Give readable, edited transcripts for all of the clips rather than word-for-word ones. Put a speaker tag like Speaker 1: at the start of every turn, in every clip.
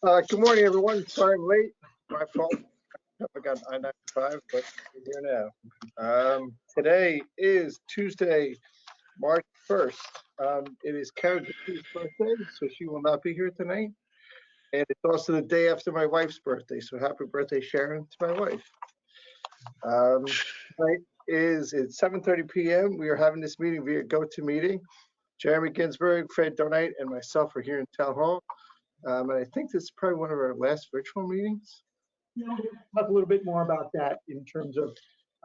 Speaker 1: Good morning, everyone. Sorry I'm late. My fault. I got I-95, but we're here now. Today is Tuesday, March 1st. It is Karen's birthday, so she will not be here tonight. And it's also the day after my wife's birthday, so happy birthday, Sharon, to my wife. Tonight it's 7:30 p.m. We are having this meeting via GoToMeeting. Jeremy Ginsburg, Fred Donite, and myself are here in Town Hall. And I think this is probably one of our last virtual meetings.
Speaker 2: Yeah, we'll talk a little bit more about that in terms of,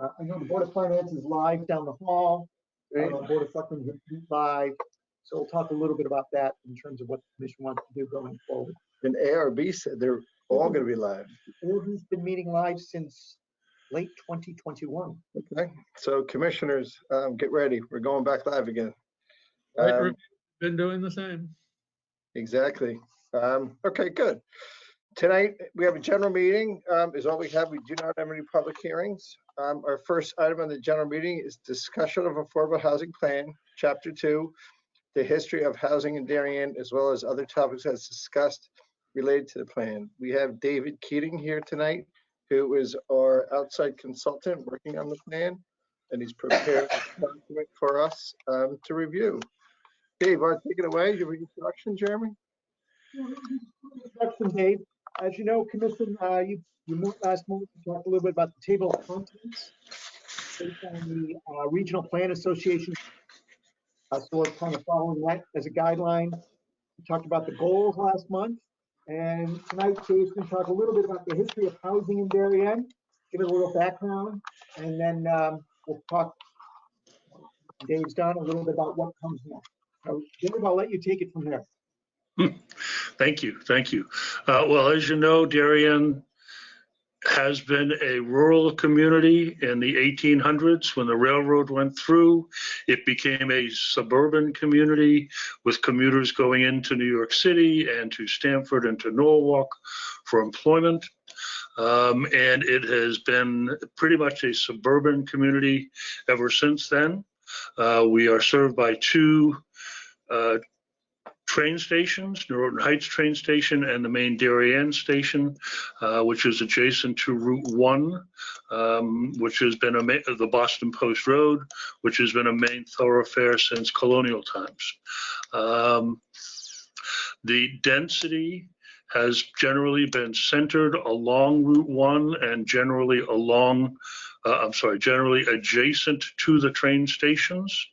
Speaker 2: I know the Board of Finance is live down the hall.
Speaker 1: Right.
Speaker 2: Board of Selectmen is live. So we'll talk a little bit about that in terms of what the commission wants to do going forward.
Speaker 1: And ARB said they're all going to be live.
Speaker 2: ARB's been meeting live since late 2021.
Speaker 1: Okay, so commissioners, get ready. We're going back live again.
Speaker 3: Right, been doing the same.
Speaker 1: Exactly. Okay, good. Tonight, we have a general meeting, is all we have. We do not have any public hearings. Our first item on the general meeting is discussion of affordable housing plan, chapter 2, the history of housing in Darien, as well as other topics as discussed related to the plan. We have David Keating here tonight, who is our outside consultant working on the plan, and he's prepared a document for us to review. Dave, want to take it away? Give an introduction, Jeremy?
Speaker 2: Introduction, Dave. As you know, Commission, you met last month to talk a little bit about the table of contents based on the Regional Plan Association. So we're kind of following that as a guideline. We talked about the goals last month, and tonight Dave's going to talk a little bit about the history of housing in Darien, give it a little background, and then we'll talk. Dave's done a little bit about what comes next. So Dave, I'll let you take it from there.
Speaker 3: Thank you. Well, as you know, Darien has been a rural community in the 1800s. When the railroad went through, it became a suburban community with commuters going into New York City and to Stamford and to Norwalk for employment. And it has been pretty much a suburban community ever since then. We are served by two train stations, Naroten Heights train station and the main Darien station, which is adjacent to Route 1, which has been the Boston Post Road, which has been a main thoroughfare since colonial times. The density has generally been centered along Route 1 and generally adjacent to the train stations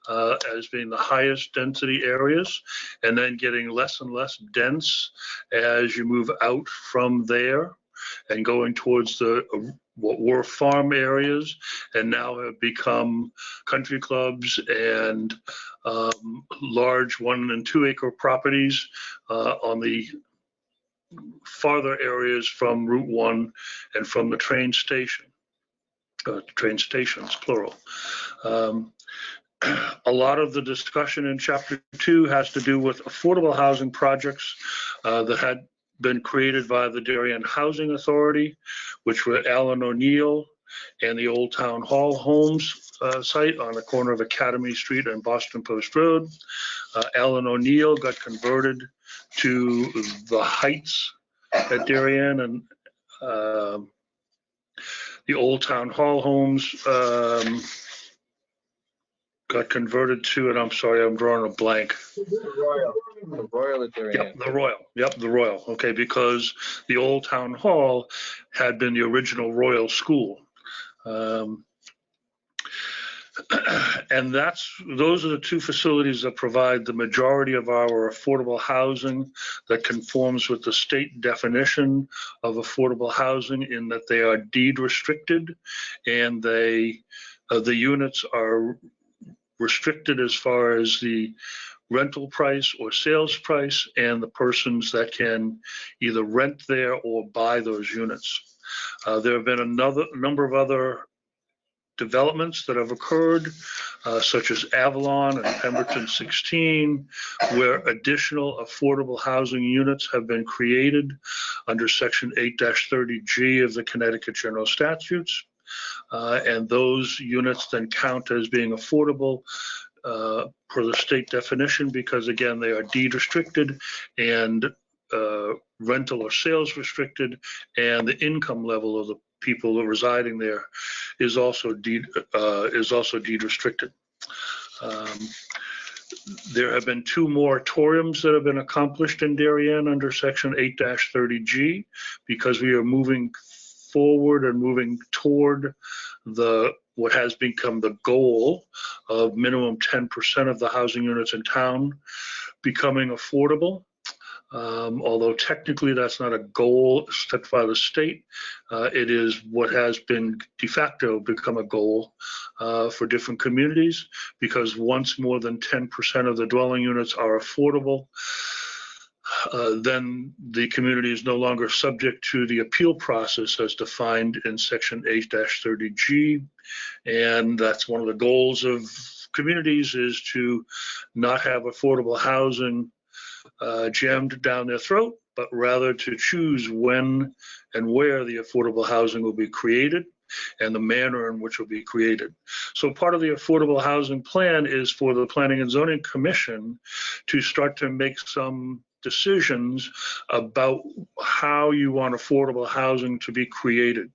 Speaker 3: as being the highest density areas, and then getting less and less dense as you move out from there and going towards the what were farm areas and now have become country clubs and large 1 and 2 acre properties on the farther areas from Route 1 and from the train station. Train stations, plural. A lot of the discussion in chapter 2 has to do with affordable housing projects that had been created by the Darien Housing Authority, which were Allen O'Neill and the Old Town Hall Homes site on the corner of Academy Street and Boston Post Road. Allen O'Neill got converted to the Heights at Darien, and the Old Town Hall homes got converted to, and I'm sorry, I'm drawing a blank.
Speaker 1: The Royal at Darien.
Speaker 3: Yep, the Royal. Okay, because the Old Town Hall had been the original Royal School. And those are the two facilities that provide the majority of our affordable housing that conforms with the state definition of affordable housing in that they are deed restricted, and the units are restricted as far as the rental price or sales price and the persons that can either rent there or buy those units. There have been a number of other developments that have occurred, such as Avalon and Pemberton 16, where additional affordable housing units have been created under Section 8-30G of the Connecticut General Statutes. And those units then count as being affordable per the state definition because, again, they are deed restricted and rental or sales restricted, and the income level of the people who are residing there is also deed restricted. There have been 2 moratoriums that have been accomplished in Darien under Section 8-30G because we are moving forward and moving toward what has become the goal of minimum 10% of the housing units in town becoming affordable. Although technically that's not a goal set by the state, it is what has been de facto become a goal for different communities, because once more than 10% of the dwelling units are affordable, then the community is no longer subject to the appeal process as defined in Section 8-30G. And that's one of the goals of communities, is to not have affordable housing jammed down their throat, but rather to choose when and where the affordable housing will be created and the manner in which it will be created. So part of the affordable housing plan is for the Planning and Zoning Commission to start to make some decisions about how you want affordable housing to be created.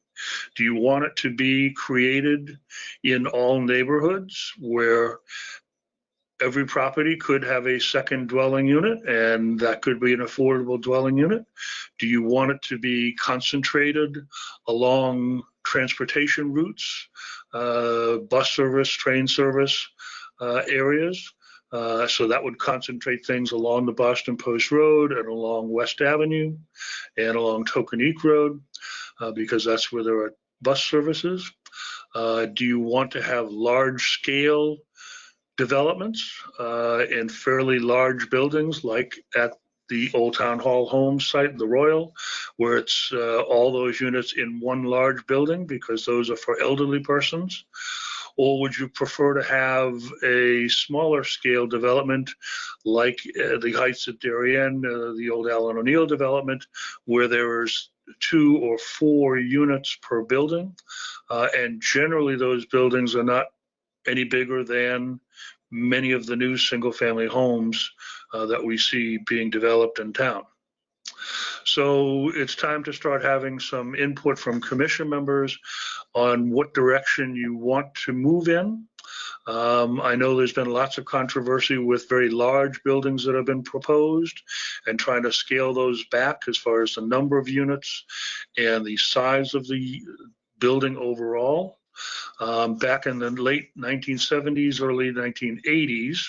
Speaker 3: Do you want it to be created in all neighborhoods where every property could have a second dwelling unit, and that could be an affordable dwelling unit? Do you want it to be concentrated along transportation routes, bus service, train service areas? So that would concentrate things along the Boston Post Road and along West Avenue and along Tokenique Road, because that's where there are bus services. Do you want to have large scale developments in fairly large buildings, like at the Old Town Hall Homes site, the Royal, where it's all those units in one large building because those are for elderly persons? Or would you prefer to have a smaller scale development like the Heights at Darien, the old Allen O'Neill development, where there's 2 or 4 units per building? And generally those buildings are not any bigger than many of the new single-family homes that we see being developed in town. So it's time to start having some input from commission members on what direction you want to move in. I know there's been lots of controversy with very large buildings that have been proposed and trying to scale those back as far as the number of units and the size of the building overall. Back in the late 1970s, early 1980s,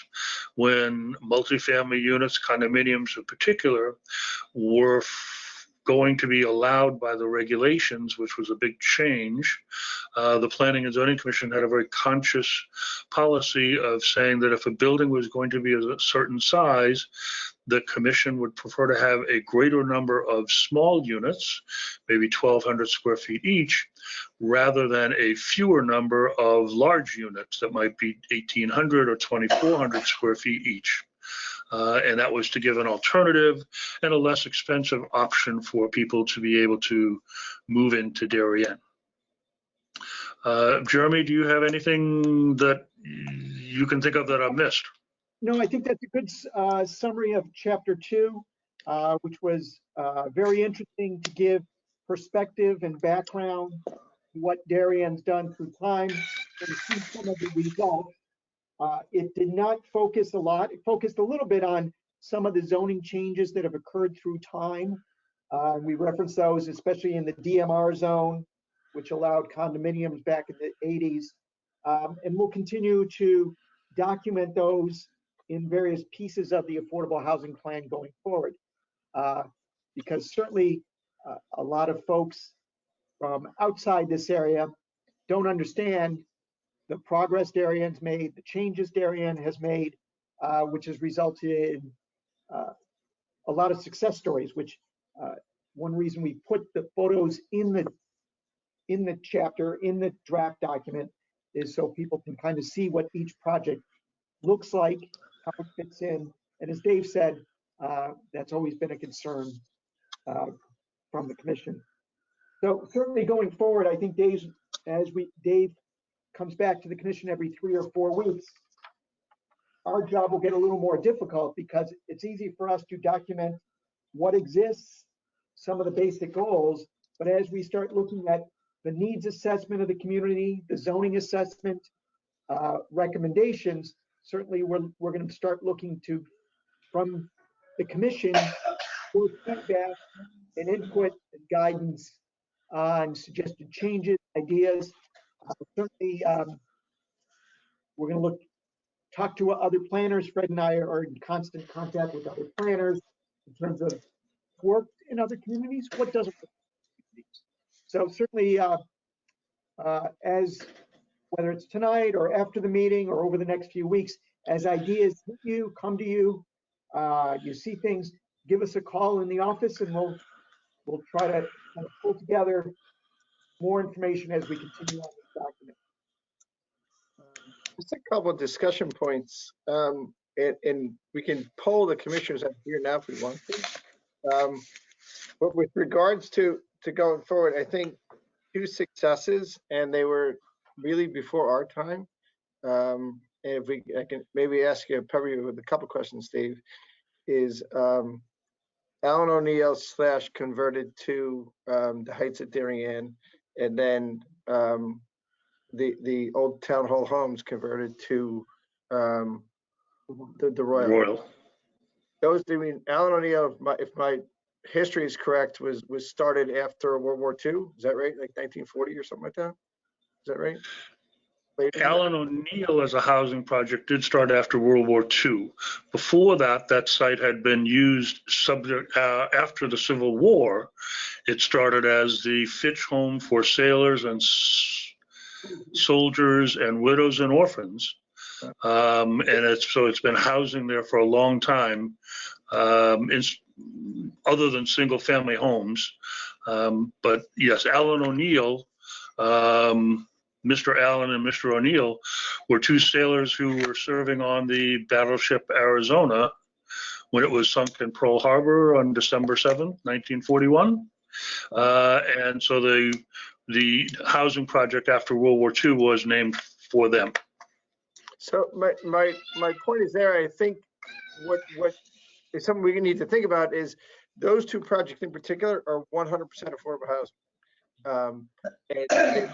Speaker 3: when multifamily units, condominiums in particular, were going to be allowed by the regulations, which was a big change, the Planning and Zoning Commission had a very conscious policy of saying that if a building was going to be a certain size, the commission would prefer to have a greater number of small units, maybe 1,200 square feet each, rather than a fewer number of large units that might be 1,800 or 2,400 square feet each. And that was to give an alternative and a less expensive option for people to be able to move into Darien. Jeremy, do you have anything that you can think of that I missed?
Speaker 2: No, I think that's a good summary of Chapter 2, which was very interesting to give perspective and background to what Darien's done through time and see some of the results. It did not focus a lot. It focused a little bit on some of the zoning changes that have occurred through time. We referenced those, especially in the DMR zone, which allowed condominiums back in the 80s. And we'll continue to document those in various pieces of the affordable housing plan going forward. Because certainly a lot of folks from outside this area don't understand the progress Darien's made, the changes Darien has made, which has resulted in a lot of success stories, which one reason we put the photos in the chapter, in the draft document, is so people can kind of see what each project looks like, how it fits in. And as Dave said, that's always been a concern from the commission. So certainly going forward, I think Dave comes back to the commission every 3 or 4 weeks, our job will get a little more difficult because it's easy for us to document what exists, some of the basic goals, but as we start looking at the needs assessment of the community, the zoning assessment, recommendations, certainly we're going to start looking to, from the commission, for feedback and input and guidance on suggested changes, ideas. Certainly, we're going to talk to other planners. Fred and I are in constant contact with other planners in terms of work in other communities, what doesn't work in communities. So certainly, as whether it's tonight or after the meeting or over the next few weeks, as ideas hit you, come to you, you see things, give us a call in the office, and we'll try to kind of pull together more information as we continue on this document.
Speaker 1: Just a couple of discussion points, and we can poll the commissioners up here now if we want to. But with regards to going forward, I think 2 successes, and they were really before our time. And if I can maybe ask you probably with a couple questions, Dave, is Alan O'Neill / converted to the Heights at Darien, and then the old town hall homes converted to the Royal. Those, I mean, Alan O'Neill, if my history is correct, was started after World War II. Is that right? Like 1940 or something like that? Is that right?
Speaker 3: Alan O'Neill as a housing project did start after World War II. Before that, that site had been used after the Civil War. It started as the Fitch Home for sailors and soldiers and widows and orphans. And it's been housing there for a long time, other than single family homes. But yes, Alan O'Neill, Mr. Allen and Mr. O'Neill were 2 sailors who were serving on the battleship Arizona when it was sunk in Pearl Harbor on December 7th, 1941. And so the housing project after World War II was named for them.
Speaker 1: So my point is there, I think what is something we need to think about is those 2 projects in particular are 100% affordable housing. And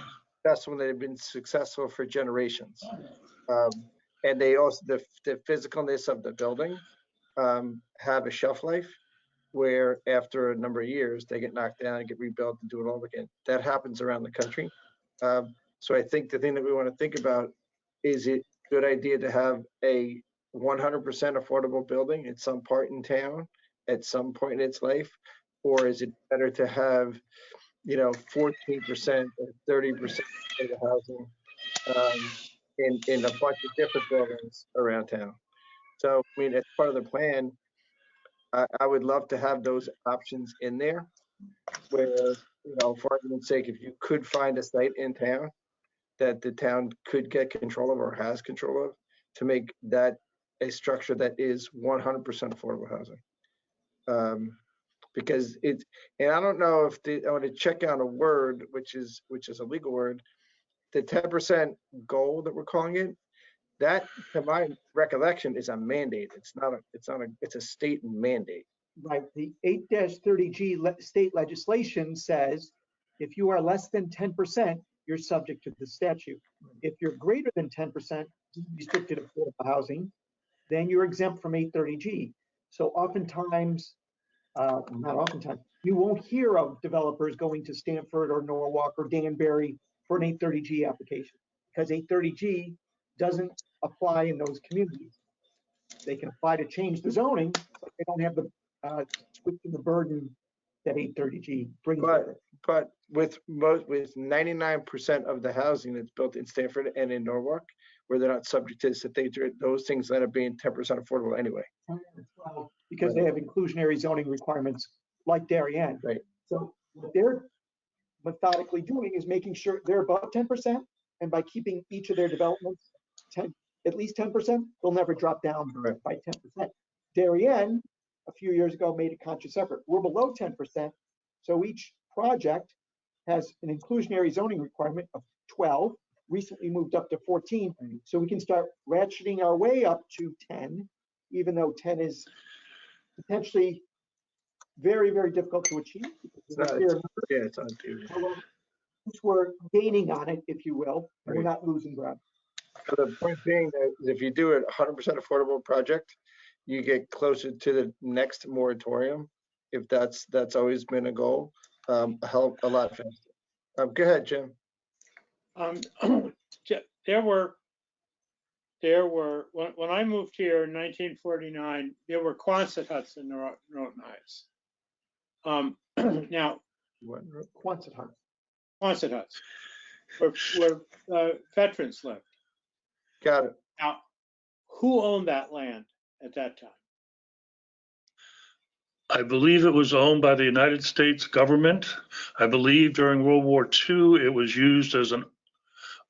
Speaker 1: that's when they've been successful for generations. And they also, the physicalness of the building have a shelf life where after a number of years, they get knocked down and get rebuilt and do it all again. That happens around the country. So I think the thing that we want to think about, is it a good idea to have a 100% affordable building at some part in town, at some point in its life? Or is it better to have, 14% or 30% of the housing in a bunch of different buildings around town? So, I mean, as part of the plan, I would love to have those options in there where, for argument's sake, if you could find a site in town that the town could get control of or has control of, to make that a structure that is 100% affordable housing. Because it's, and I don't know if I want to check out a word, which is a legal word, the 10% goal that we're calling it, that, to my recollection, is a mandate. It's a state mandate.
Speaker 2: Right. The 8-30G state legislation says if you are less than 10%, you're subject to the statute. If you're greater than 10% restricted affordable housing, then you're exempt from 830G. So oftentimes, not oftentimes, you won't hear of developers going to Stanford or Norwalk or Danbury for an 830G application, because 830G doesn't apply in those communities. They can apply to change the zoning, but they don't have the switching the burden that 830G brings with it.
Speaker 1: But with 99% of the housing that's built in Stanford and in Norwalk, where they're not subject to this, that those things end up being 10% affordable anyway.
Speaker 2: Well, because they have inclusionary zoning requirements like Darien.
Speaker 1: Right.
Speaker 2: So what they're methodically doing is making sure they're above 10%, and by keeping each of their developments at least 10%, they'll never drop down by 10%. Darien, a few years ago, made a conscious effort. We're below 10%, so each project has an inclusionary zoning requirement of 12, recently moved up to 14, so we can start ratcheting our way up to 10, even though 10 is potentially very, very difficult to achieve.
Speaker 1: It's not, yeah, it's on TV.
Speaker 2: However, we're gaining on it, if you will. We're
Speaker 1: Right.
Speaker 2: not losing ground.
Speaker 1: So the point being that if you do a 100% affordable project, you get closer to the next moratorium. If that's always been a goal, a lot faster. Go ahead, Jim.
Speaker 4: There were when I moved here in 1949, there were Quonset huts in Norton Heights. Now,
Speaker 2: Quonset hut.
Speaker 4: Quonset huts where veterans lived.
Speaker 1: Got it.
Speaker 4: Now, who owned that land at that time?
Speaker 3: I believe it was owned by the United States government. I believe during World War II, it was used as an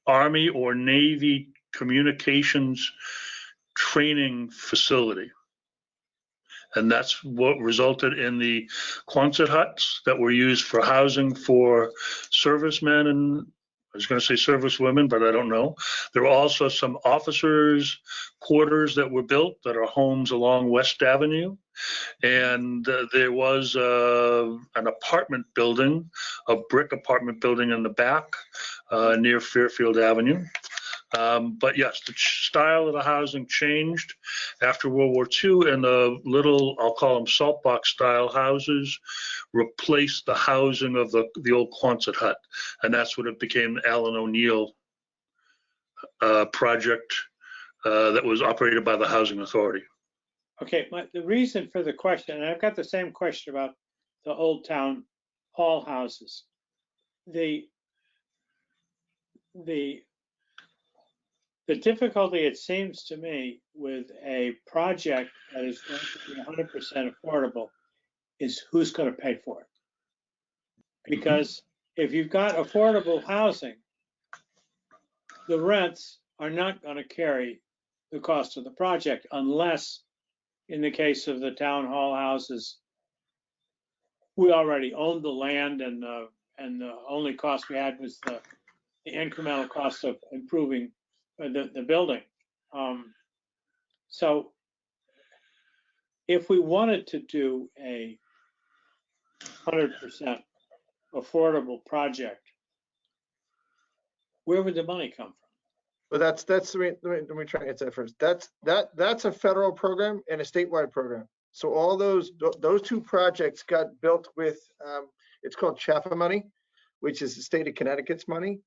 Speaker 3: Army or Navy communications training facility. And that's what resulted in the Quonset huts that were used for housing for servicemen and I was going to say servicewomen, but I don't know. There were also some officers' quarters that were built that are homes along West Avenue. And there was an apartment building, a brick apartment building in the back near Fairfield Avenue. But yes, the style of the housing changed after World War II, and the little, I'll call them saltbox style houses, replaced the housing of the old Quonset hut. And that's what it became, the Allen O'Neill project that was operated by the Housing Authority.
Speaker 4: Okay, the reason for the question, and I've got the same question about the Old Town Hall houses. The difficulty, it seems to me, with a project that is going to be 100% affordable is who's going to pay for it. Because if you've got affordable housing, the rents are not going to carry the cost of the project unless, in the case of the town hall houses, we already owned the land and the only cost we had was the incremental cost of improving the building. So if we wanted to do a 100% affordable project, where would the money come from?
Speaker 1: Well, that's let me try and answer that first. That's a federal program and a statewide program. So all those two projects got built with it's called CHAFA money, which is the state of Connecticut's money.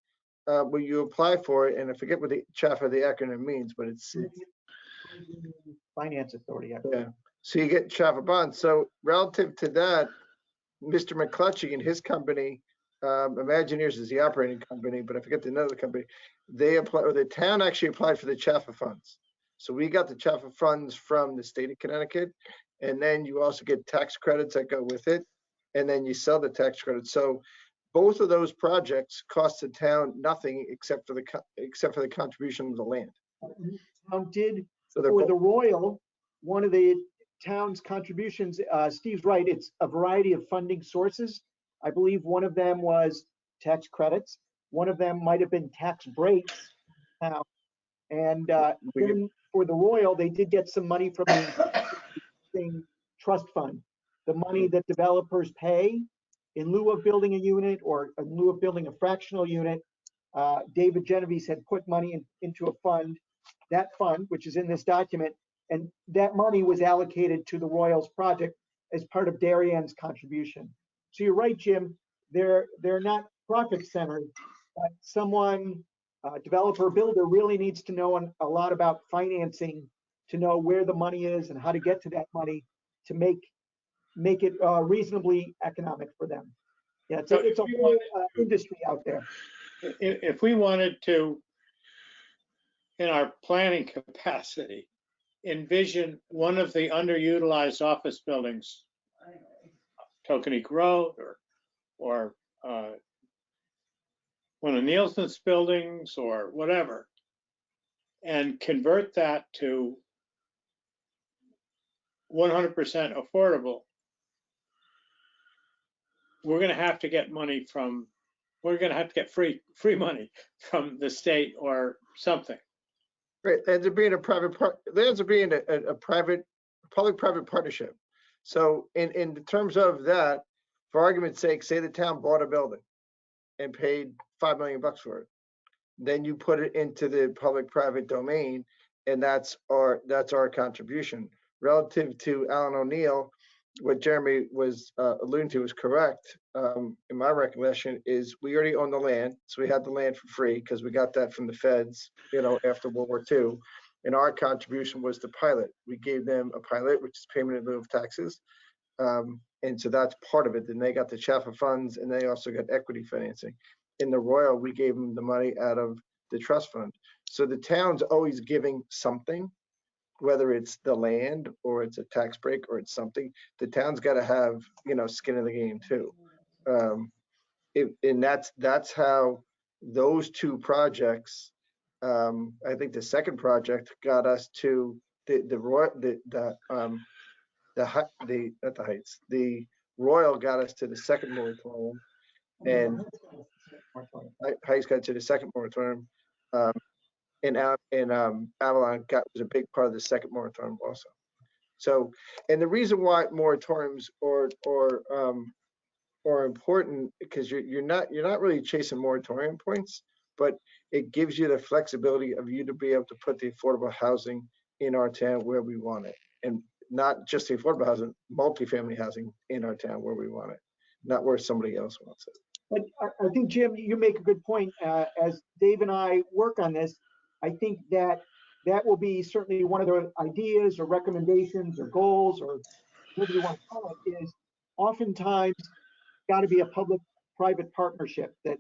Speaker 1: Where you apply for it, and I forget what the CHAFA, the acronym means, but it's
Speaker 2: Finance Authority.
Speaker 1: yeah. So you get CHAFA bonds. So relative to that, Mr. McClutchy and his company, Imagineers is the operating company, but I forget the name of the company. They apply, or the town actually applied for the CHAFA funds. So we got the CHAFA funds from the state of Connecticut, and then you also get tax credits that go with it, and then you sell the tax credits. So both of those projects cost the town nothing except for the contribution of the land.
Speaker 2: Town did
Speaker 1: So
Speaker 2: for the Royal, one of the town's contributions, Steve's right, it's a variety of funding sources. I believe one of them was tax credits. One of them might have been tax breaks. And then for the Royal, they did get some money from the trust fund. The money that developers pay in lieu of building a unit or in lieu of building a fractional unit. David Genovese had put money into a fund, that fund, which is in this document, and that money was allocated to the Royals project as part of Darienne's contribution. So you're right, Jim, they're not profit centered, but someone, developer, builder really needs to know a lot about financing to know where the money is and how to get to that money to make it reasonably economic for them. Yeah, it's a whole industry out there.
Speaker 4: If we wanted to, in our planning capacity, envision one of the underutilized office buildings, Tokenique Road or one of Nielsen's buildings or whatever, and convert that to 100% affordable, we're going to have to get money from, we're going to have to get free money from the state or something.
Speaker 1: Right, ends up being a private part. There ends up being a private, public-private partnership. So in terms of that, for argument's sake, say the town bought a building and paid $5 million for it. Then you put it into the public-private domain, and that's our contribution. Relative to Alan O'Neill, what Jeremy was alluding to is correct. In my recollection, is we already own the land, so we had the land for free because we got that from the feds, after World War II. And our contribution was the pilot. We gave them a pilot, which is payment in lieu of taxes. And so that's part of it. Then they got the Chaffa funds, and they also got equity financing. In the Royal, we gave them the money out of the trust fund. So the town's always giving something, whether it's the land or it's a tax break or it's something. The town's got to have, skin in the game too. And that's how those two projects. I think the second project got us to the Royal got us to the second moratorium, and Heights got to the second moratorium. And Avalon was a big part of the second moratorium also. So, and the reason why moratoriums are important, because you're not really chasing moratorium points, but it gives you the flexibility of you to be able to put the affordable housing in our town where we want it, and not just the affordable housing, multifamily housing in our town where we want it, not where somebody else wants it.
Speaker 2: But I think, Jim, you make a good point. As Dave and I work on this, I think that will be certainly one of the ideas or recommendations or goals or whatever you want to call it, is oftentimes got to be a public-private partnership, that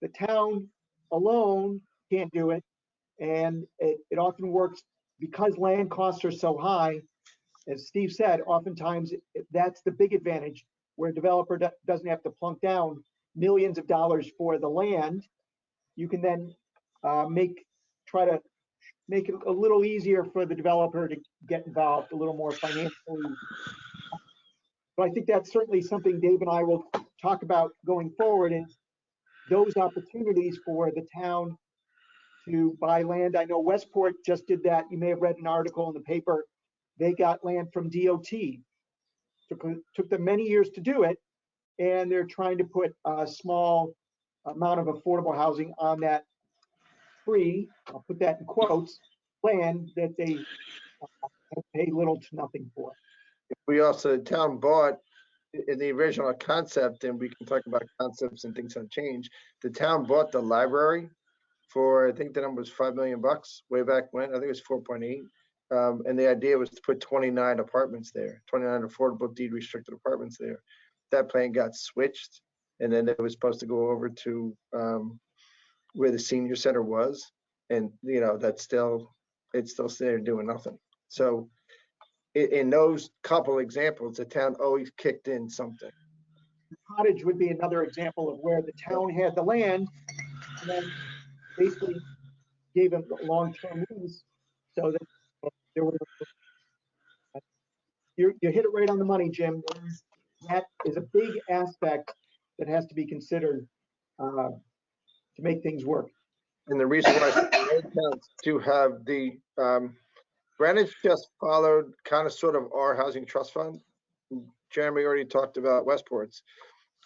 Speaker 2: the town alone can't do it. And it often works because land costs are so high. As Steve said, oftentimes that's the big advantage, where a developer doesn't have to plunk down millions of dollars for the land. You can then try to make it a little easier for the developer to get involved, a little more financially. But I think that's certainly something Dave and I will talk about going forward, is those opportunities for the town to buy land. I know Westport just did that. You may have read an article in the paper. They got land from DOT. Took them many years to do it, and they're trying to put a small amount of affordable housing on that free, I'll put that in quotes, land that they pay little to nothing for.
Speaker 1: We also, the town bought, in the original concept, and we can talk about concepts and things have changed, the town bought the library for, I think the number was $5 million way back when. I think it was 4.8. And the idea was to put 29 apartments there, 29 affordable deed restricted apartments there. That plan got switched, and then it was supposed to go over to where the senior center was, and it's still sitting there doing nothing. So in those couple examples, the town always kicked in something.
Speaker 2: Cottage would be another example of where the town had the land and then basically gave them long-term lease, so that there were. You hit it right on the money, Jim. That is a big aspect that has to be considered to make things work.
Speaker 1: And the reason why towns do have the Greenwich just followed kind of sort of our housing trust fund. Jeremy already talked about Westport's.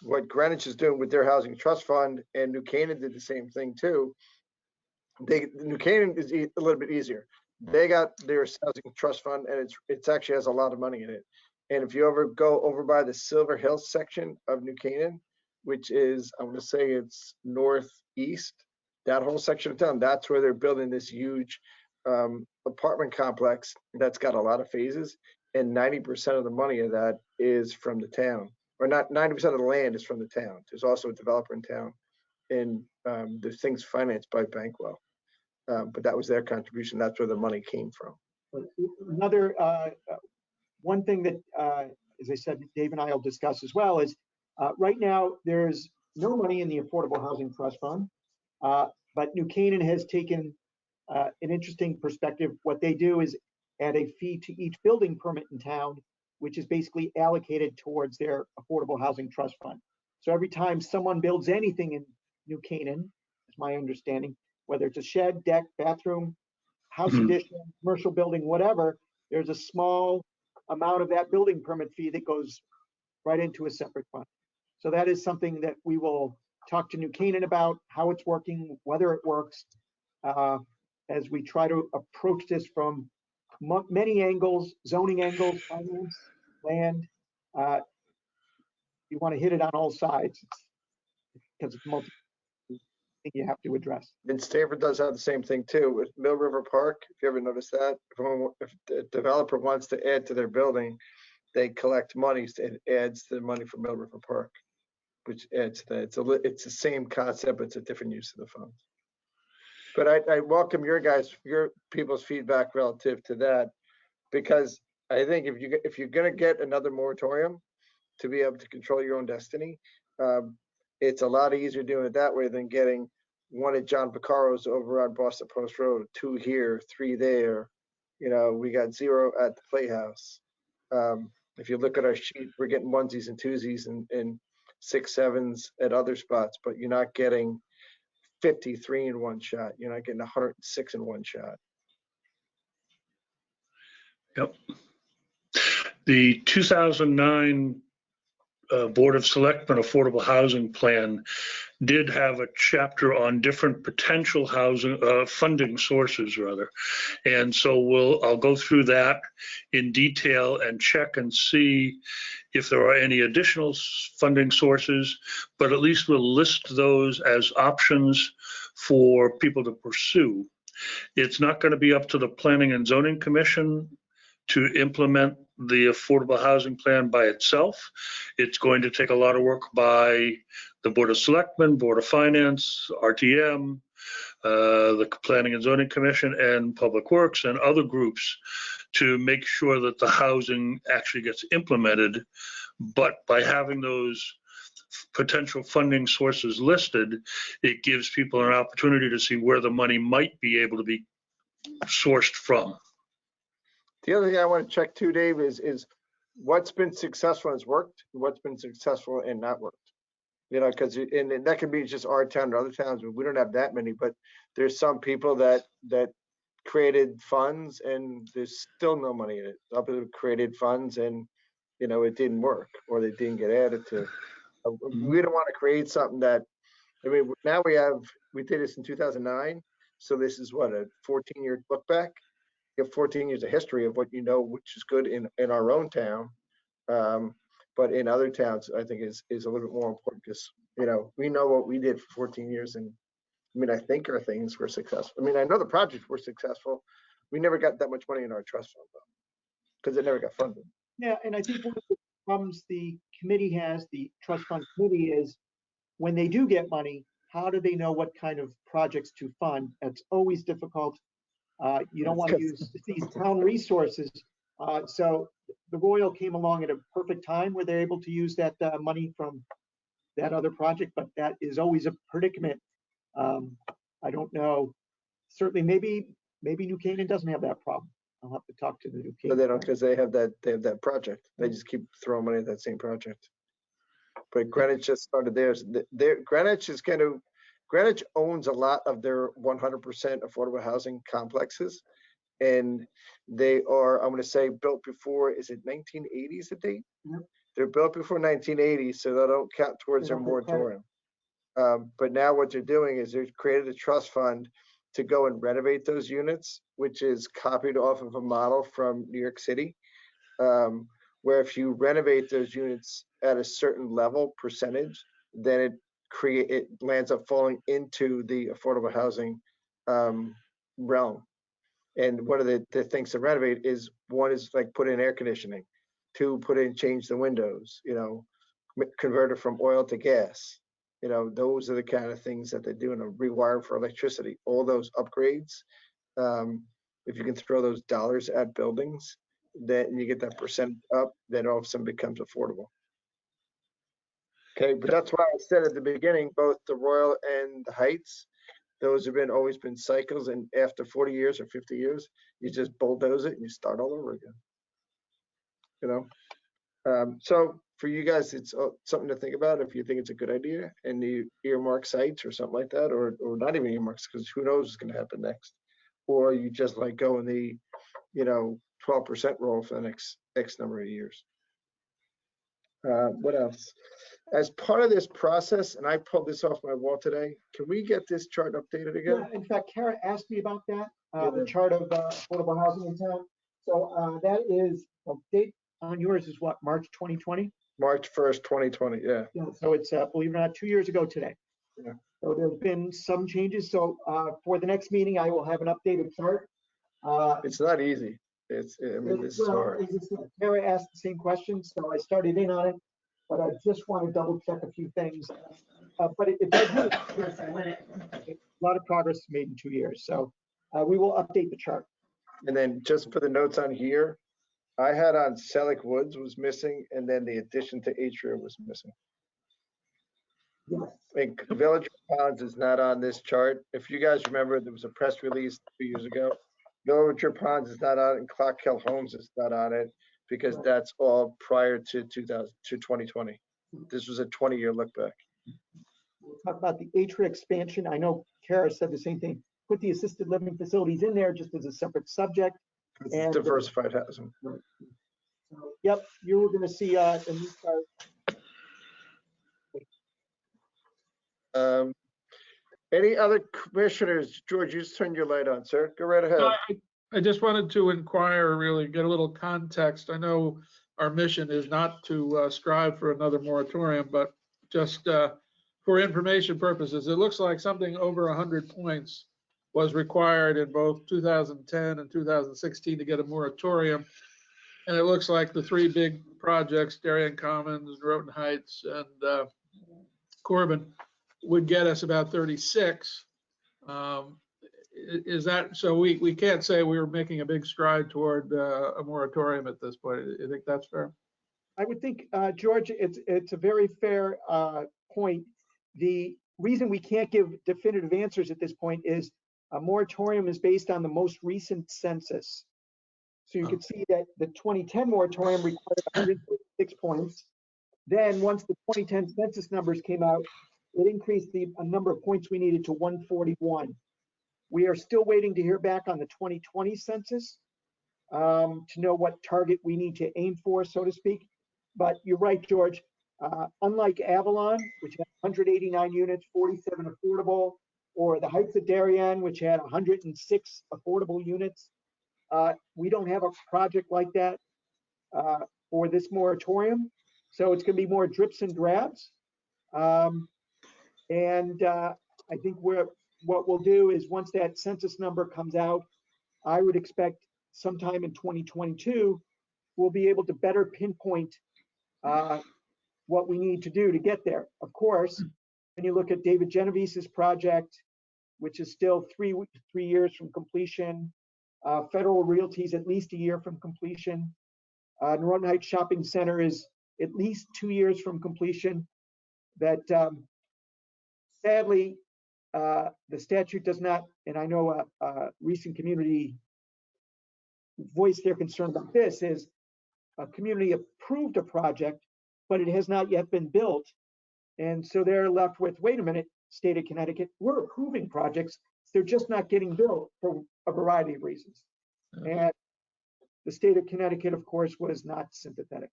Speaker 1: What Greenwich is doing with their housing trust fund, and New Canaan did the same thing too. New Canaan is a little bit easier. They got their housing trust fund, and it's actually has a lot of money in it. And if you ever go over by the Silver Hills section of New Canaan, which is, I'm going to say it's northeast, that whole section of town, that's where they're building this huge apartment complex that's got a lot of phases, and 90% of the money of that is from the town, or not 90% of the land is from the town. There's also a developer in town, and the thing's financed by Bankwell. But that was their contribution. That's where the money came from.
Speaker 2: Another one thing that, as I said, Dave and I will discuss as well is right now there's no money in the Affordable Housing Trust Fund, but New Canaan has taken an interesting perspective. What they do is add a fee to each building permit in town, which is basically allocated towards their Affordable Housing Trust Fund. So every time someone builds anything in New Canaan, is my understanding, whether it's a shed, deck, bathroom, house addition, commercial building, whatever, there's a small amount of that building permit fee that goes right into a separate fund. So that is something that we will talk to New Canaan about, how it's working, whether it works, as we try to approach this from many angles, zoning angles, finance, land. You want to hit it on all sides because it's multi thing you have to address.
Speaker 1: And Stanford does have the same thing too with Mill River Park. If you ever noticed that, if the developer wants to add to their building, they collect monies and adds the money for Mill River Park, which adds to that. It's the same concept, but it's a different use of the funds. But I welcome your people's feedback relative to that, because I think if you're going to get another moratorium to be able to control your own destiny, it's a lot easier doing it that way than getting one at John Piccaro's over on Boston Post Road, 2 here, 3 there. You know, we got 0 at the Playhouse. If you look at our sheet, we're getting onesies and twosies and 6, 7s at other spots, but you're not getting 53 in one shot. You're not getting 106 in one shot.
Speaker 3: Yep. The 2009 Board of Selectmen Affordable Housing Plan did have a chapter on different potential housing funding sources, rather. And so I'll go through that in detail and check and see if there are any additional funding sources, but at least we'll list those as options for people to pursue. It's not going to be up to the Planning and Zoning Commission to implement the affordable housing plan by itself. It's going to take a lot of work by the Board of Selectmen, Board of Finance, RTM, the Planning and Zoning Commission, and Public Works, and other groups to make sure that the housing actually gets implemented. But by having those potential funding sources listed, it gives people an opportunity to see where the money might be able to be sourced from.
Speaker 1: The other thing I want to check too, Dave, is what's been successful and has worked, and what's been successful and not worked. You know, because and that can be just our town or other towns. We don't have that many, but there's some people that created funds and there's still no money in it. Other created funds and, you know, it didn't work or they didn't get added to. We don't want to create something that, I mean, now we did this in 2009. So this is what, a 14-year look back. You have 14 years of history of what you know, which is good in our own town. But in other towns, I think is a little bit more important because, you know, we know what we did for 14 years. And I mean, I think our things were successful. I mean, I know the projects were successful. We never got that much money in our trust fund though, because it never got funded.
Speaker 2: Yeah, and I think one of the problems the committee has, the trust fund committee, is when they do get money, how do they know what kind of projects to fund? That's always difficult. You don't want to use these town resources. So the Royal came along at a perfect time where they're able to use that money from that other project, but that is always a predicament. I don't know. Certainly, maybe New Canaan doesn't have that problem. I'll have to talk to the New Canaan.
Speaker 1: But they don't, because they have that project. They just keep throwing money at that same project. But Greenwich just started theirs. Greenwich owns a lot of their 100% affordable housing complexes. And they are, I'm going to say, built before, is it 1980s the date?
Speaker 2: Yep.
Speaker 1: They're built before 1980, so they don't count towards their moratorium. But now what they're doing is they've created a trust fund to go and renovate those units, which is copied off of a model from New York City, where if you renovate those units at a certain level percentage, then it lands up falling into the affordable housing realm. And one of the things to renovate is, one is like put in air conditioning, 2, change the windows, you know, convert it from oil to gas. You know, those are the kind of things that they do, and rewire for electricity. All those upgrades, if you can throw those dollars at buildings, then you get that percent up, then all of a sudden becomes affordable. Okay, but that's why I said at the beginning, both the Royal and the Heights, those have always been cycles, and after 40 years or 50 years, you just bulldoze it and you start all over again. You know, so for you guys, it's something to think about if you think it's a good idea, and you earmark sites or something like that, or not even earmarks, because who knows what's going to happen next, or you just like go in the, you know, 12% roll for the next X number of years. What else? As part of this process, and I pulled this off my wall today, can we get this chart updated again?
Speaker 2: Yeah, in fact, Kara asked me about that,
Speaker 1: Yeah.
Speaker 2: the chart of affordable housing in town. So that is, well, date on yours is what, March 2020?
Speaker 1: March 1st, 2020, yeah.
Speaker 2: Yeah, so it's, believe it or not, 2 years ago today.
Speaker 1: Yeah.
Speaker 2: So there's been some changes. So for the next meeting, I will have an updated chart.
Speaker 1: It's not easy. I mean, this is
Speaker 2: Well,
Speaker 1: hard.
Speaker 2: as I said, Kara asked the same question, so I started in on it, but I just want to double check a few things. But it does, a lot of progress made in 2 years. So we will update the chart.
Speaker 1: And then just for the notes on here, I had on Selleck Woods was missing, and then the addition to Atria was missing.
Speaker 2: Yes.
Speaker 1: And Village Ponds is not on this chart. If you guys remember, there was a press release 2 years ago. Villager Ponds is not on it, and Clock Hill Homes is not on it because that's all prior to 2020. This was a 20-year look back.
Speaker 2: We'll talk about the Atria expansion. I know Kara said the same thing. Put the assisted living facilities in there just as a separate subject.
Speaker 1: It's
Speaker 2: And
Speaker 1: diversified housing.
Speaker 2: So, yep, you were going to see a new chart.
Speaker 1: Any other commissioners? George, you just turned your light on, sir. Go right ahead.
Speaker 5: I just wanted to inquire, really get a little context. I know our mission is not to strive for another moratorium, but just for information purposes, it looks like something over 100 points was required in both 2010 and 2016 to get a moratorium. And it looks like the three big projects, Darien Commons, Naroten Heights, and Corbin, would get us about 36. Is that, so we can't say we were making a big stride toward a moratorium at this point. You think that's fair?
Speaker 2: I would think, George, it's a very fair point. The reason we can't give definitive answers at this point is a moratorium is based on the most recent census. So you can see that the 2010 moratorium required 106 points. Then once the 2010 census numbers came out, it increased the number of points we needed to 141. We are still waiting to hear back on the 2020 census to know what target we need to aim for, so to speak. But you're right, George. Unlike Avalon, which had 189 units, 47 affordable, or the Heights of Darien, which had 106 affordable units, we don't have a project like that for this moratorium. So it's going to be more drips and drabs. I think what we'll do is once that census number comes out, I would expect sometime in 2022, we'll be able to better pinpoint what we need to do to get there. Of course, when you look at David Genovese's project, which is still three years from completion, Federal Realty's at least a year from completion, Norton Heights Shopping Center is at least 2 years from completion, that sadly, the statute does not, and I know a recent community voiced their concern about this, is a community approved a project, but it has not yet been built. And so they're left with, wait a minute, state of Connecticut, we're approving projects, they're just not getting built for a variety of reasons. And the state of Connecticut, of course, was not sympathetic.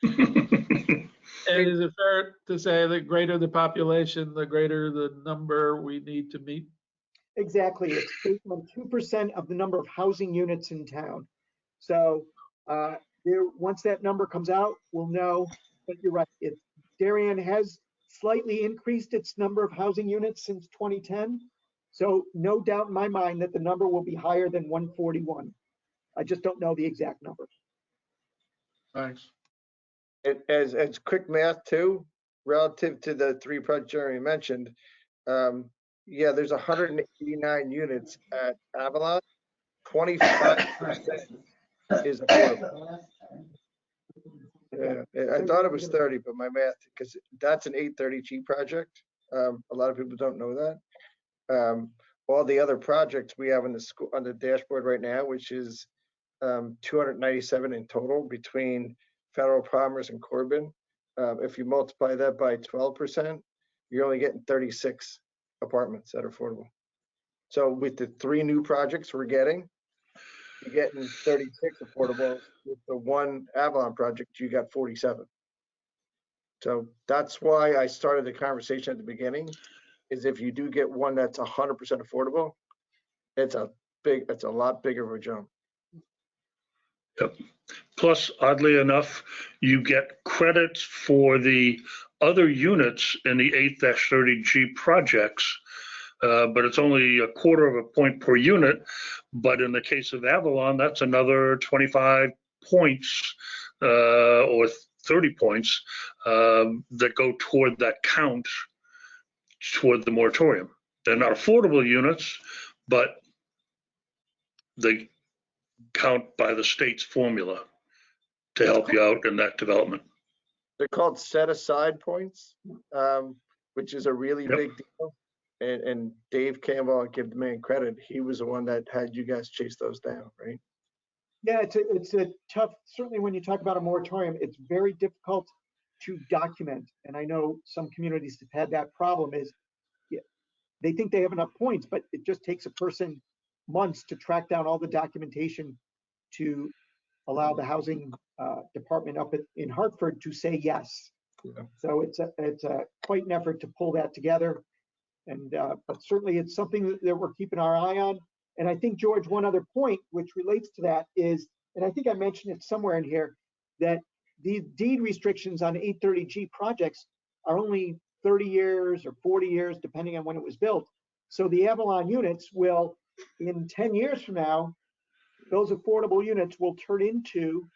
Speaker 5: And is it fair to say the greater the population, the greater the number we need to meet?
Speaker 2: Exactly. It's based on 2% of the number of housing units in town. So once that number comes out, we'll know. But you're right. Darien has slightly increased its number of housing units since 2010. So no doubt in my mind that the number will be higher than 141. I just don't know the exact number.
Speaker 5: Thanks.
Speaker 1: As quick math too, relative to the three projects Jeremy mentioned, yeah, there's 189 units at Avalon. 25% is affordable. Yeah, I thought it was 30, but my math, because that's an 830G project. A lot of people don't know that. All the other projects we have on the dashboard right now, which is 297 in total between Federal, Palmer's, and Corbin. If you multiply that by 12%, you're only getting 36 apartments that are affordable. So with the three new projects we're getting, you're getting 36 affordables. With the one Avalon project, you got 47. So that's why I started the conversation at the beginning, is if you do get one that's 100% affordable, it's a lot bigger of a jump.
Speaker 3: Yep. Plus, oddly enough, you get credits for the other units in the 8-30G projects, but it's only a quarter of a point per unit. But in the case of Avalon, that's another 25 points or 30 points that go toward that count toward the moratorium. They're not affordable units, but they count by the state's formula to help you out in that development.
Speaker 1: They're called set aside points, which is a really
Speaker 3: Yep.
Speaker 1: big deal. And Dave Campbell, I'll give the man credit. He was the one that had you guys chase those down, right?
Speaker 2: Yeah, it's a tough, certainly when you talk about a moratorium, it's very difficult to document. And I know some communities have had that problem is they think they have enough points, but it just takes a person months to track down all the documentation to allow the housing department up in Hartford to say yes.
Speaker 1: Yeah.
Speaker 2: So it's a quite an effort to pull that together. And but certainly it's something that we're keeping our eye on. And I think, George, one other point which relates to that is, and I think I mentioned it somewhere in here, that the deed restrictions on 830G projects are only 30 years or 40 years, depending on when it was built. So the Avalon units will, in 10 years from now, those affordable units will turn into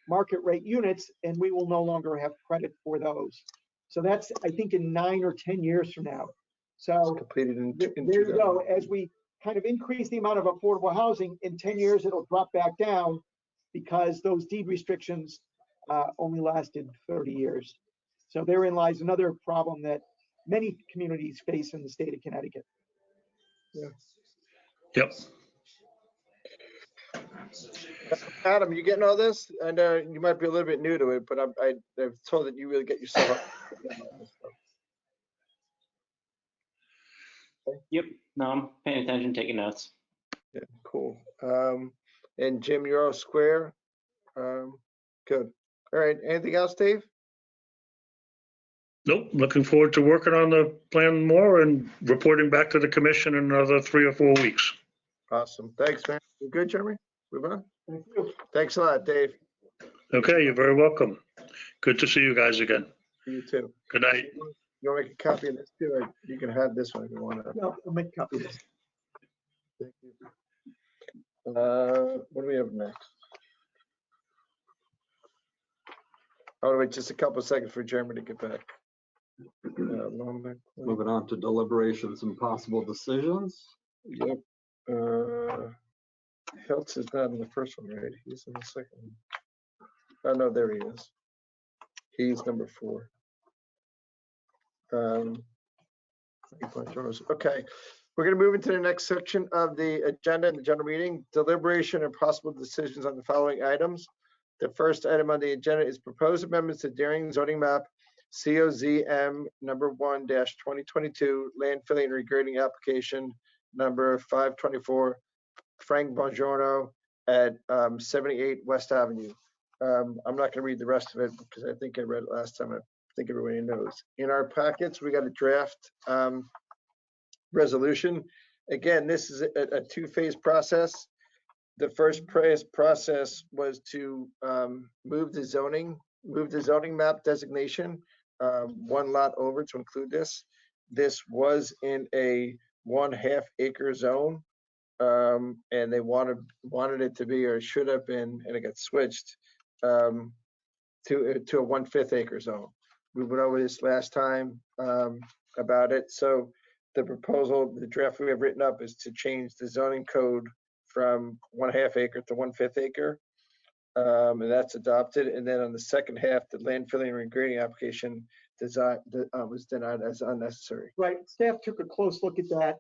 Speaker 2: market rate units, and we will no longer have credit for those. So that's, I think, in 9 or 10 years from now. So
Speaker 1: Completed in
Speaker 2: there you go. As we kind of increase the amount of affordable housing, in 10 years, it'll drop back down because those deed restrictions only lasted 30 years. So therein lies another problem that many communities face in the state of Connecticut.
Speaker 3: Yep.
Speaker 1: Adam, you getting all this? I know you might be a little bit new to it, but I've told that you really get yourself up.
Speaker 6: Yep. No, I'm paying attention, taking notes.
Speaker 1: Yeah, cool. And Jim, you're all square. Good. All right. Anything else, Dave?
Speaker 3: Nope. Looking forward to working on the plan more and reporting back to the commission in another 3 or 4 weeks.
Speaker 1: Awesome. Thanks, man. You good, Jeremy? Move on.
Speaker 2: Thank you.
Speaker 1: Thanks a lot, Dave.
Speaker 3: Okay, you're very welcome. Good to see you guys again.
Speaker 1: You too.
Speaker 3: Good night.
Speaker 1: You want to make a copy of this too? You can have this one if you want to.
Speaker 2: No, I'll make a copy of this.
Speaker 1: Thank you. What do we have next? Oh, wait just a couple of seconds for Jeremy to get back.
Speaker 7: Moving on to deliberations and possible decisions.
Speaker 1: Yep. Hiltz is not in the first one, right? He's in the second one. Oh, no, there he is. He's number 4. Okay, we're going to move into the next section of the agenda in the general meeting, deliberation and possible decisions on the following items. The first item on the agenda is proposed amendments to Daring zoning map COZM number 1-2022 land filling and regrading application number 524 Frank Bongiorno at 78 West Avenue. I'm not going to read the rest of it because I think I read it last time. I think everybody knows. In our packets, we got a draft resolution. Again, this is a 2-phase process. The first process was to move the zoning map designation 1 lot over to include this. This was in a 1/2 acre zone, and they wanted it to be, or should have been, and it got switched to a 1/5 acre zone. We went over this last time about it. So the proposal, the draft we have written up is to change the zoning code from 1/2 acre to 1/5 acre. And that's adopted. And then on the second half, the land filling and regrading application was denied as unnecessary.
Speaker 2: Right, staff took a close look at that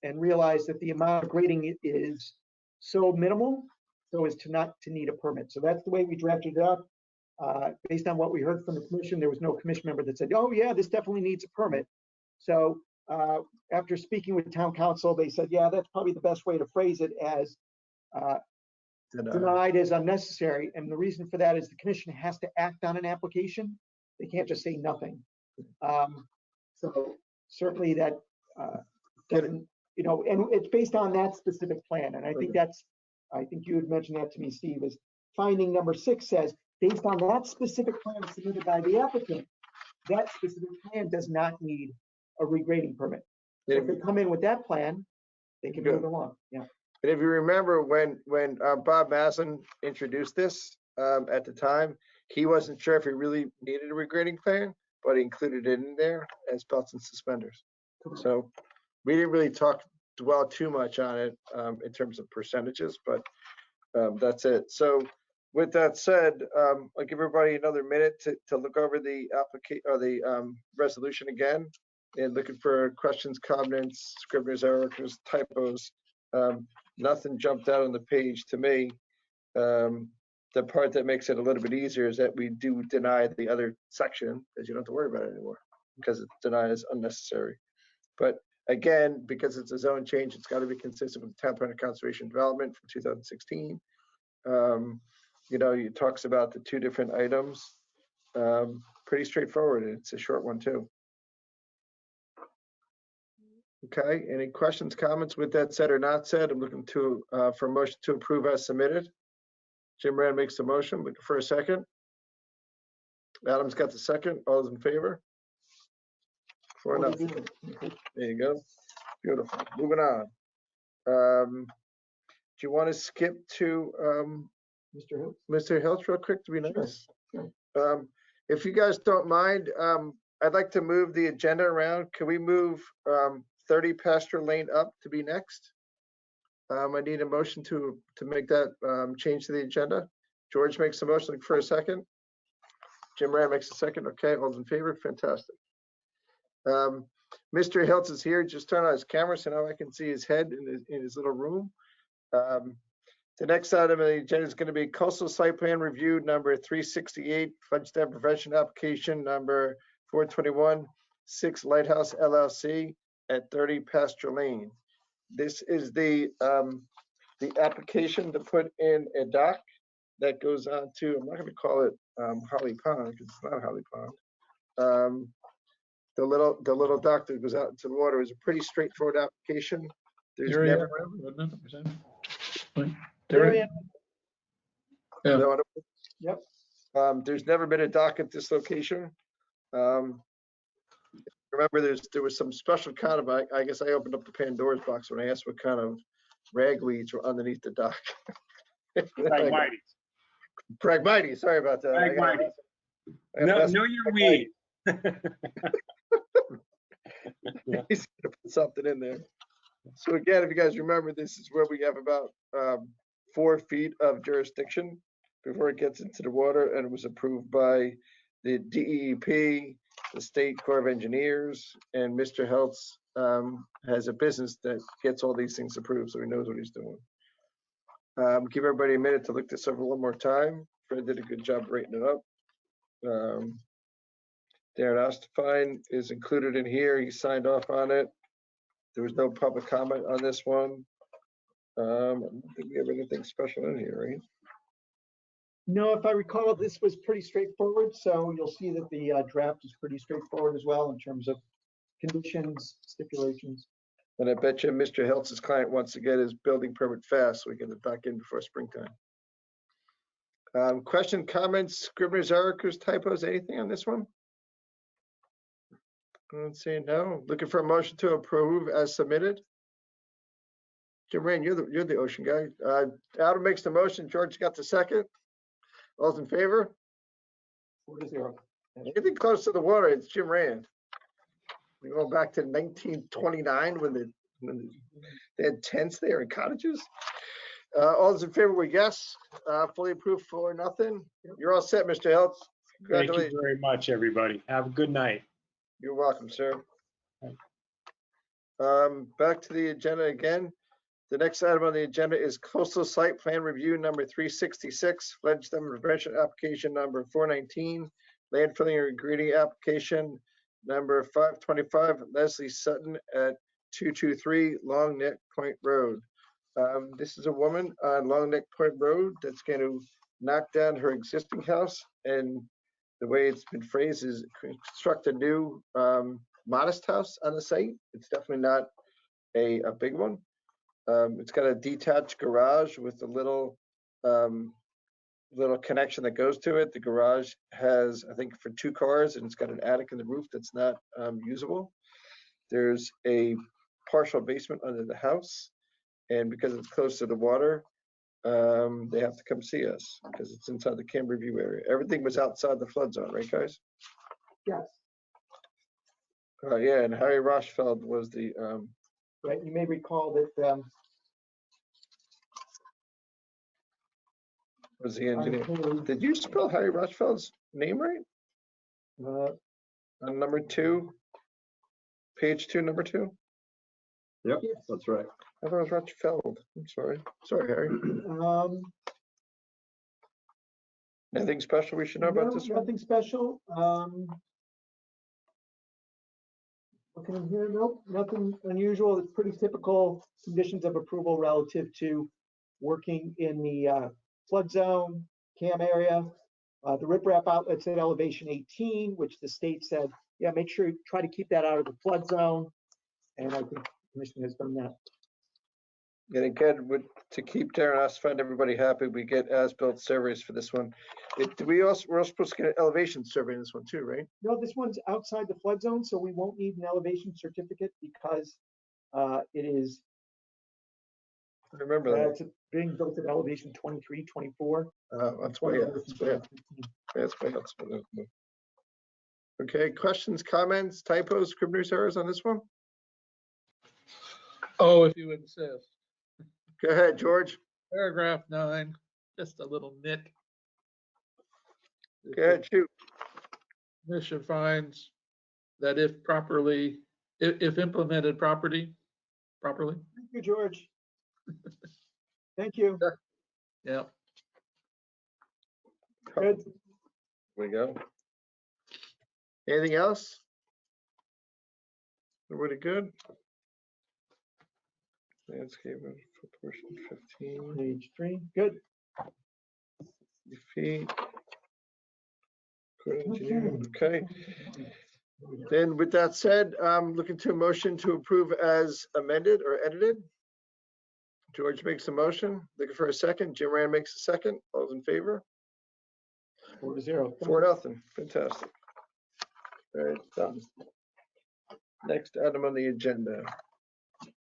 Speaker 2: and realized that the amount of grading is so minimal so as to not to need a permit. So that's the way we drafted it up. Based on what we heard from the commission, there was no commission member that said, oh yeah, this definitely needs a permit. So after speaking with town council, they said, yeah, that's probably the best way to phrase it, as denied as unnecessary. And the reason for that is the commission has to act on an application. They can't just say nothing. So certainly that doesn't, you know, and it's based on that specific plan. And I think that's, I think you had mentioned that to me, Steve, is finding number 6 says, based on that specific plan submitted by the applicant, that specific plan does not need a regrading permit. So if they come in with that plan, they can move along. Yeah.
Speaker 1: And if you remember when Bob Masson introduced this at the time, he wasn't sure if he really needed a regrading plan, but he included it in there as belts and suspenders. So we didn't really dwell too much on it in terms of percentages, but that's it. So with that said, I'll give everybody another minute to look over the application or the resolution again and looking for questions, comments, scrivener's errors, typos. Nothing jumped out on the page to me. The part that makes it a little bit easier is that we do deny the other section, because you don't have to worry about it anymore, because it's denied as unnecessary. But again, because it's a zone change, it's got to be consistent with the town plan of conservation development from 2016. You know, it talks about the 2 different items. Pretty straightforward. It's a short one too. Okay, any questions, comments with that said or not said? I'm looking to for a motion to approve as submitted. Jim Rand makes the motion. Looking for a second. Adam's got the second. All those in favor? 4-0. There you go. Beautiful. Moving on. Do you want to skip to Mr. Hiltz real quick to be nice?
Speaker 2: Sure.
Speaker 1: If you guys don't mind, I'd like to move the agenda around. Can we move 30 Pasture Lane up to be next? I need a motion to make that change to the agenda. George makes a motion for a second. Jim Rand makes a second. Okay, all in favor? Fantastic. Mr. Hiltz is here. Just turn on his camera so now I can see his head in his little room. The next item on the agenda is going to be coastal site plan review number 368, flood dam prevention application number 421, 6 Lighthouse LLC at 30 Pasture Lane. This is the application to put in a dock that goes on to, I'm not going to call it Holly Pond because it's not Holly Pond. The little dock that goes out into the water is a pretty straightforward application. There's never,
Speaker 2: Yep.
Speaker 1: There's never been a dock at this location. Remember, there was some special kind of, I guess I opened up the Pandora's box when I asked what kind of ragweeds were underneath the dock. Pragmites, sorry about that.
Speaker 8: Know your weed.
Speaker 1: He's gonna put something in there. So again, if you guys remember, this is where we have about 4 feet of jurisdiction before it gets into the water, and it was approved by the DEP, the State Corps of Engineers, and Mr. Hiltz has a business that gets all these things approved, so he knows what he's doing. Give everybody a minute to look this over one more time. Fred did a good job writing it up. Darren Ostefine is included in here. He signed off on it. There was no public comment on this one. I don't think we have anything special in here, right?
Speaker 2: No, if I recall, this was pretty straightforward. So you'll see that the draft is pretty straightforward as well in terms of conditions, stipulations.
Speaker 1: And I bet you Mr. Hiltz's client wants to get his building permit fast so we get it back in before springtime. Question, comments, scrivener's errors, typos, anything on this one? I'm saying no. Looking for a motion to approve as submitted. Jim Rand, you're the ocean guy. Adam makes the motion. George got the second. All those in favor?
Speaker 2: 4-0.
Speaker 1: Anything close to the water, it's Jim Rand. We go back to 1929 when they had tents there and cottages. All those in favor were yes. Fully approved for nothing. You're all set, Mr. Hiltz.
Speaker 8: Thank you very much, everybody. Have a good night.
Speaker 1: You're welcome, sir. Back to the agenda again. The next item on the agenda is coastal site plan review number 366, flood dam prevention application number 419, landfilling and grading application number 525, Leslie Sutton at 223 Long Neck Point Road. This is a woman on Long Neck Point Road that's going to knock down her existing house, and the way it's been phrased is construct a new modest house on the site. It's definitely not a big one. It's got a detached garage with a little connection that goes to it. The garage has, I think, for 2 cars, and it's got an attic in the roof that's not usable. There's a partial basement under the house, and because it's close to the water, they have to come see us because it's inside the camp review area. Everything was outside the flood zone, right, guys?
Speaker 2: Yes,
Speaker 1: Yeah, and Harry Rochfeld was the
Speaker 2: right. You may recall that
Speaker 1: engineer. Did you spell Harry Rochfeld's name right? On number 2, page 2, number 2?
Speaker 7: Yep,
Speaker 2: Yes.
Speaker 7: that's right.
Speaker 1: I thought it was Rochfeld. I'm sorry. Sorry, Harry. Anything special we should know about
Speaker 2: No,
Speaker 1: this one?
Speaker 2: nothing special. Looking in here, nope, nothing unusual. It's pretty typical conditions of approval relative to working in the flood zone, CAM area. The riprap outlets at elevation 18, which the state said, yeah, make sure you try to keep that out of the flood zone. And I think the commission has done that.
Speaker 1: And again, to keep Darren us find everybody happy, we get as-built surveys for this one. We're also supposed to get an elevation survey in this one too, right?
Speaker 2: No, this one's outside the flood zone, so we won't need an elevation certificate because it is
Speaker 1: I remember that.
Speaker 2: it's being built at elevation 23, 24.
Speaker 1: That's why, yeah, that's way outside. Okay, questions, comments, typos, scrivener's errors on this one?
Speaker 5: Oh, if you insist.
Speaker 1: Go ahead, George.
Speaker 5: Paragraph 9, just a little nit.
Speaker 1: Go ahead, shoot.
Speaker 5: Commission finds that if implemented properly.
Speaker 2: Thank you, George. Thank you.
Speaker 5: Yeah.
Speaker 2: Good.
Speaker 1: Here we go. Anything else? Everybody good? Landscape proportion 15
Speaker 2: Page 3. Good.
Speaker 1: feet. Good engineering. Okay. Then with that said, I'm looking to a motion to approve as amended or edited. George makes a motion. Looking for a second. Jim Rand makes a second. All those in favor?
Speaker 2: 4-0.
Speaker 1: 4-0. Fantastic. All right, done. Next item on the agenda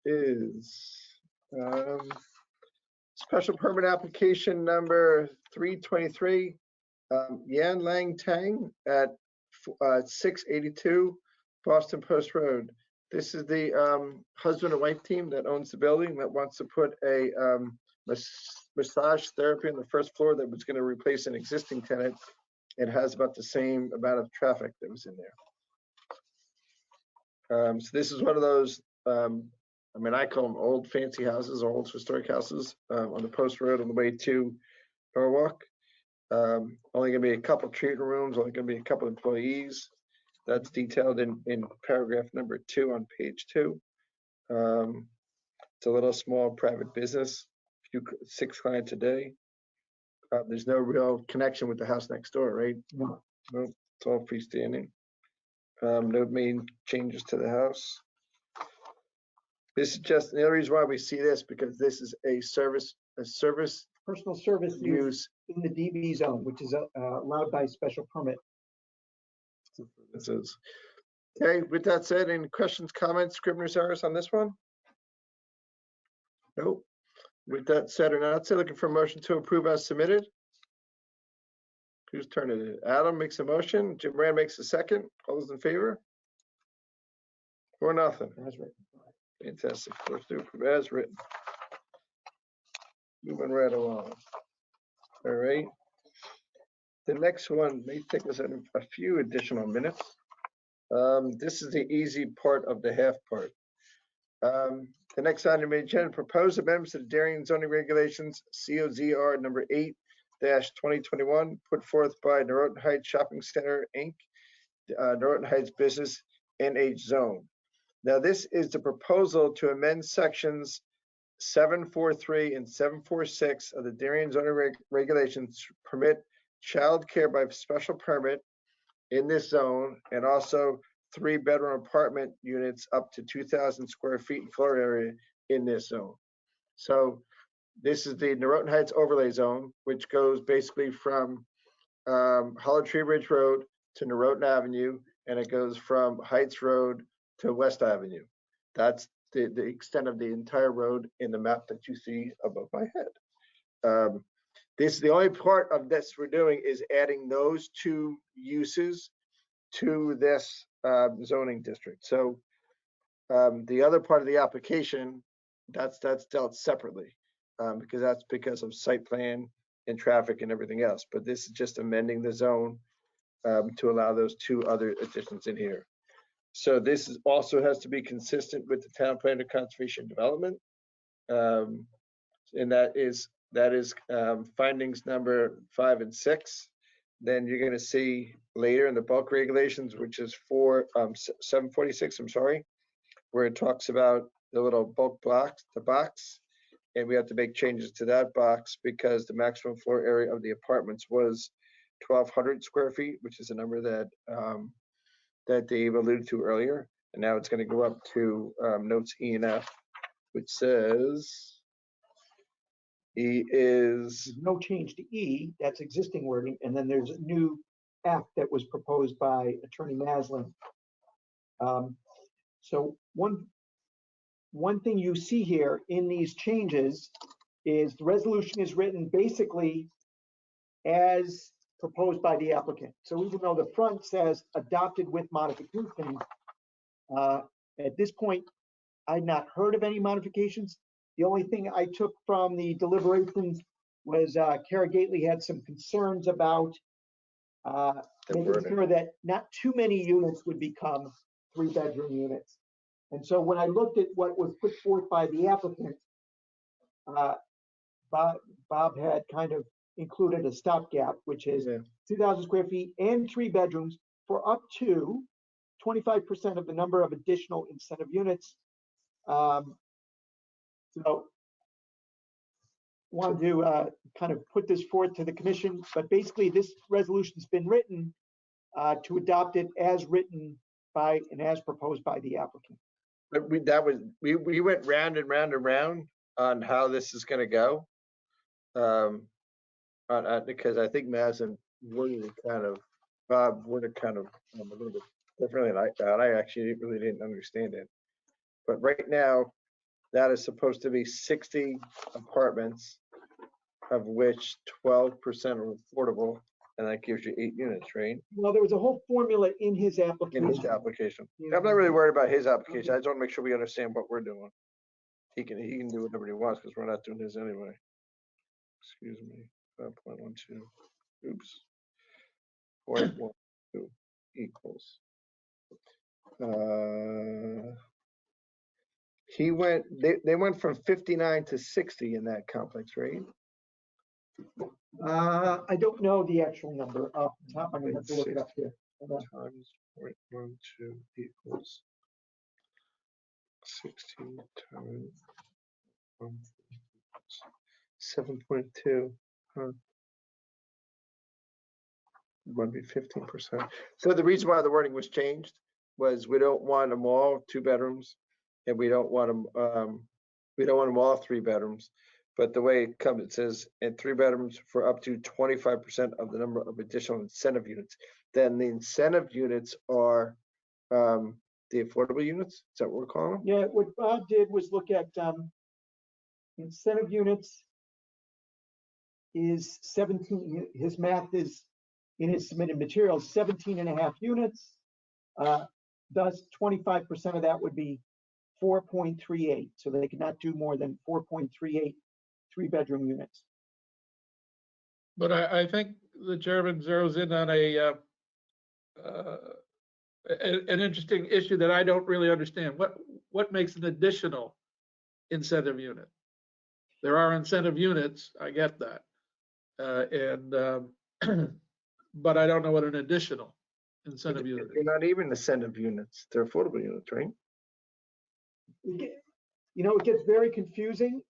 Speaker 1: is special permit application number 323, Yan Lang Tang at 682 Boston Post Road. This is the husband and wife team that owns the building that wants to put a massage therapy on the first floor that was going to replace an existing tenant. It has about the same amount of traffic that was in there. So this is one of those, I mean, I call them old fancy houses or old historic houses on the Post Road on the way to Norwalk. Only gonna be a couple treatment rooms, only gonna be a couple employees. That's detailed in paragraph number 2 on page 2. It's a little small private business, 6 clients a day. There's no real connection with the house next door, right?
Speaker 2: No.
Speaker 1: No, it's all freestanding. No main changes to the house. This is just the other reason why we see this, because this is a service
Speaker 2: Personal service use
Speaker 1: use.
Speaker 2: in the DB zone, which is allowed by special permit.
Speaker 1: This is okay. With that said, any questions, comments, scrivener's errors on this one? Nope. With that said or not said, looking for a motion to approve as submitted. Whose turn it is? Adam makes a motion. Jim Rand makes a second. All those in favor? 4-0.
Speaker 2: As written.
Speaker 1: Fantastic. Let's do it as written. Moving right along. All right. The next one may take us a few additional minutes. This is the easy part of the half part. The next item on the agenda, proposed amendments to the Darien zoning regulations, COZR number 8-2021, put forth by Naroten Heights Shopping Center, Inc., Naroten Heights Business NH Zone. Now, this is the proposal to amend sections 743 and 746 of the Darien zoning regulations permit childcare by special permit in this zone, and also 3-bedroom apartment units up to 2,000 square feet in floor area in this zone. So this is the Naroten Heights overlay zone, which goes basically from Hollow Tree Ridge Road to Naroten Avenue, and it goes from Heights Road to West Avenue. That's the extent of the entire road in the map that you see above my head. This, the only part of this we're doing is adding those 2 uses to this zoning district. So the other part of the application, that's dealt separately because of site plan and traffic and everything else. But this is just amending the zone to allow those 2 other additions in here. So this is also has to be consistent with the town plan of conservation development. And that is findings number 5 and 6. Then you're going to see later in the bulk regulations, which is 746, I'm sorry, where it talks about the little bulk box, the box, and we have to make changes to that box because the maximum floor area of the apartments was 1,200 square feet, which is a number that that Dave alluded to earlier, and now it's going to go up to notes E and F, which says E is
Speaker 2: There's no change to E, that's existing wording, and then there's a new F that was proposed by Attorney Maslin. So one thing you see here in these changes is the resolution is written basically as proposed by the applicant. So even though the front says adopted with modifications, at this point, I'd not heard of any modifications. The only thing I took from the deliberations was Kara Gately had some concerns about making sure that not too many units would become 3-bedroom units. And so when I looked at what was put forth by the applicant, Bob had kind of included a stopgap, which is 2,000 square feet and 3 bedrooms for up to 25% of the number of additional incentive units. So wanted to kind of put this forth to the commission, but basically this resolution's been written to adopt it as written by and as proposed by the applicant.
Speaker 1: But we went round and round and round on how this is going to go, because I think Maslin worded it kind of, Bob worded kind of a little bit differently like that. I actually really didn't understand it. But right now, that is supposed to be 60 apartments, of which 12% are affordable, and that gives you 8 units, right?
Speaker 2: Well, there was a whole formula in his application.
Speaker 1: In his application. I'm not really worried about his application. I just want to make sure we understand what we're doing. He can do whatever he wants because we're not doing his anyway. Excuse me. 5.12. Oops. 4.12 equals. They went from 59 to 60 in that complex, right?
Speaker 2: I don't know the actual number off the top. I'm going to have to look it up here.
Speaker 1: Times 0.12 equals 16 times 7.2. Would be 15%. So the reason why the wording was changed was we don't want them all 2 bedrooms, and we don't want them all 3 bedrooms. But the way it comes, it says in 3 bedrooms for up to 25% of the number of additional incentive units. Then the incentive units are the affordable units. Is that what we're calling them?
Speaker 2: Yeah, what Bob did was look at incentive units is 17. His math is in his submitted materials, 17.5 units. Thus, 25% of that would be 4.38. So they could not do more than 4.38 3-bedroom units.
Speaker 5: But I think the chairman zeroes in on an interesting issue that I don't really understand. What makes an additional incentive unit? There are incentive units, I get that. But I don't know what an additional incentive unit is.
Speaker 1: They're not even incentive units. They're affordable units, right?
Speaker 2: it gets very confusing.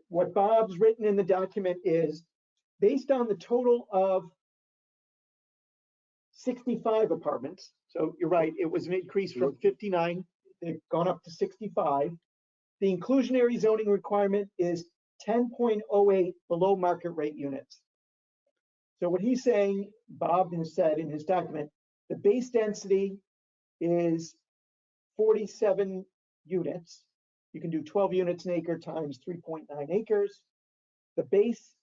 Speaker 2: What Bob's written in the document is based on the total of 65 apartments. So you're right, it was an increase from 59, they've gone up to 65. The inclusionary zoning requirement is 10.08 below market rate units. So what he's saying, Bob has said in his document, the base density is 47 units. You can do 12 units an acre times 3.9 acres. The base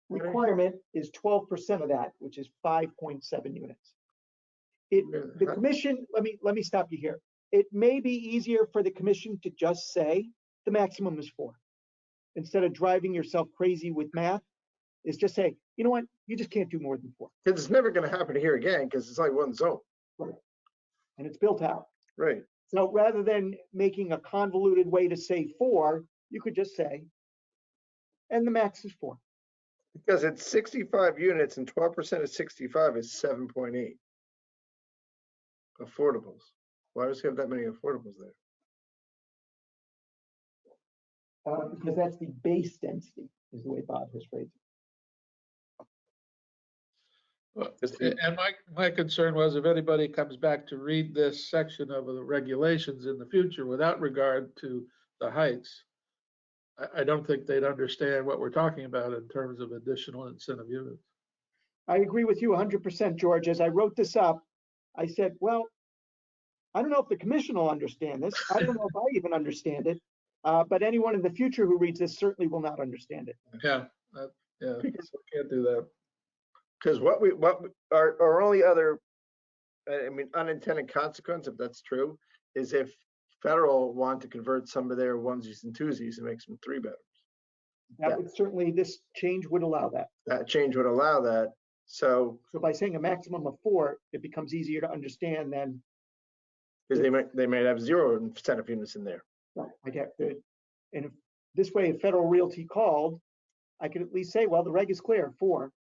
Speaker 2: requirement is 12% of that, which is 5.7 units. The commission, let me stop you here. It may be easier for the commission to just say the maximum is 4. Instead of driving yourself crazy with math, is just say, you know what, you just can't do more than 4.
Speaker 1: Because it's never going to happen here again because it's like one zone.
Speaker 2: Right. And it's built out.
Speaker 1: Right.
Speaker 2: So rather than making a convoluted way to say 4, you could just say, and the max is 4.
Speaker 1: Because it's 65 units and 12% of 65 is 7.8 affordables. Why does he have that many affordables there?
Speaker 2: Because that's the base density, is the way Bob has phrased it.
Speaker 5: And my concern was if anybody comes back to read this section of the regulations in the future without regard to the heights, I don't think they'd understand what we're talking about in terms of additional incentive units.
Speaker 2: I agree with you 100%, George. As I wrote this up, I said, well, I don't know if the commission will understand this. I don't know if I even understand it. But anyone in the future who reads this certainly will not understand it.
Speaker 5: Yeah, yeah, so we can't do that.
Speaker 1: Because what our only other, unintended consequence, if that's true, is if federal want to convert some of their onesies and twosies and make some 3-bedrooms.
Speaker 2: That would certainly, this change would allow that.
Speaker 1: That change would allow that. So
Speaker 2: by saying a maximum of 4, it becomes easier to understand than.
Speaker 1: Because they might have 0 incentive units in there.
Speaker 2: Right, I get it. And if this way, if Federal Realty called, I could at least say, well, the reg is clear, 4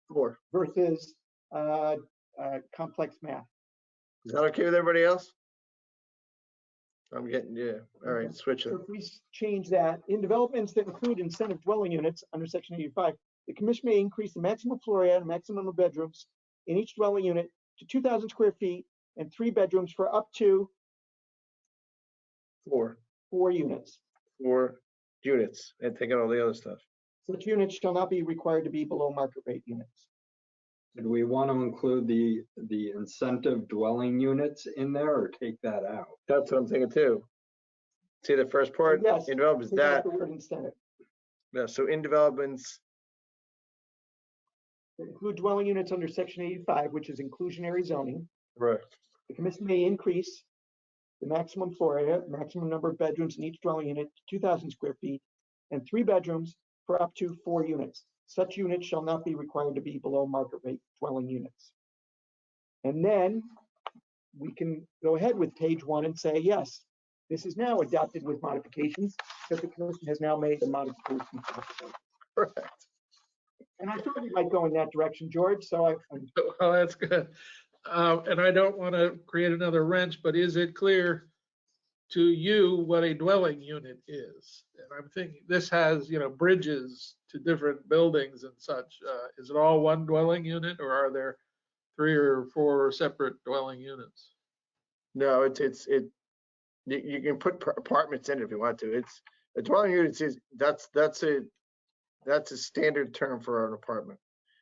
Speaker 2: versus complex math.
Speaker 1: Is that okay with everybody else? I'm getting, yeah. All right, switch it.
Speaker 2: So if we change that, in developments that include incentive dwelling units under section 85, the commission may increase the maximum floor area and maximum of bedrooms in each dwelling unit to 2,000 square feet and 3 bedrooms for up to
Speaker 1: 4
Speaker 2: units.
Speaker 1: 4 units, and take out all the other stuff.
Speaker 2: Such units shall not be required to be below market rate units.
Speaker 7: Do we want to include the incentive dwelling units in there or take that out?
Speaker 1: That's what I'm thinking too. See the first part?
Speaker 2: Yes,
Speaker 1: In developments,
Speaker 2: take out
Speaker 1: that.
Speaker 2: the word incentive.
Speaker 1: Yeah, so in developments,
Speaker 2: Include dwelling units under section 85, which is inclusionary zoning.
Speaker 1: right.
Speaker 2: The commission may increase the maximum floor area, maximum number of bedrooms in each dwelling unit to 2,000 square feet and 3 bedrooms for up to 4 units. Such units shall not be required to be below market rate dwelling units. And then we can go ahead with page 1 and say, yes, this is now adopted with modifications because the commission has now made the modifications.
Speaker 1: Correct.
Speaker 2: And I thought we might go in that direction, George. So
Speaker 5: Well, that's good. And I don't want to create another wrench, but is it clear to you what a dwelling unit is? And I'm thinking this has, bridges to different buildings and such. Is it all one dwelling unit or are there 3 or 4 separate dwelling units?
Speaker 1: No, you can put apartments in it if you want to. It's a dwelling unit that's a standard term for an apartment.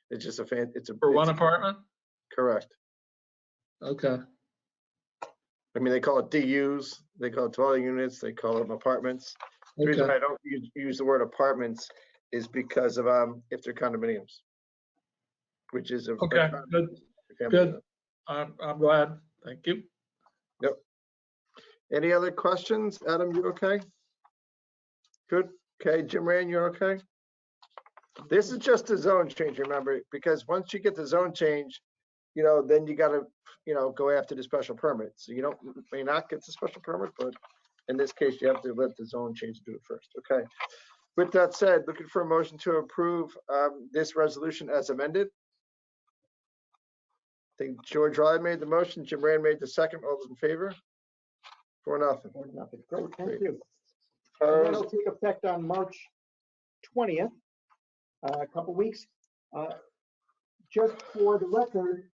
Speaker 1: It's just
Speaker 5: For one apartment?
Speaker 1: Correct.
Speaker 5: Okay.
Speaker 1: They call it DUs, they call it dwelling units, they call them apartments. The reason I don't use the word apartments is because of if they're condominiums, which is a
Speaker 5: Okay, good. I'm glad. Thank you.
Speaker 1: Yep. Any other questions? Adam, you okay? Good. Okay, Jim Rand, you're okay? This is just a zone change, remember, because once you get the zone change, then you got to, go after the special permit. So you may not get the special permit, but in this case, you have to let the zone change do it first. Okay. With that said, looking for a motion to approve this resolution as amended. I think George Ryan made the motion. Jim Rand made the second. All those in favor? 4-0.
Speaker 2: nothing. Great, thank you. And that'll
Speaker 1: Opposed?
Speaker 2: take effect on March 20th, a couple weeks. Just for the record,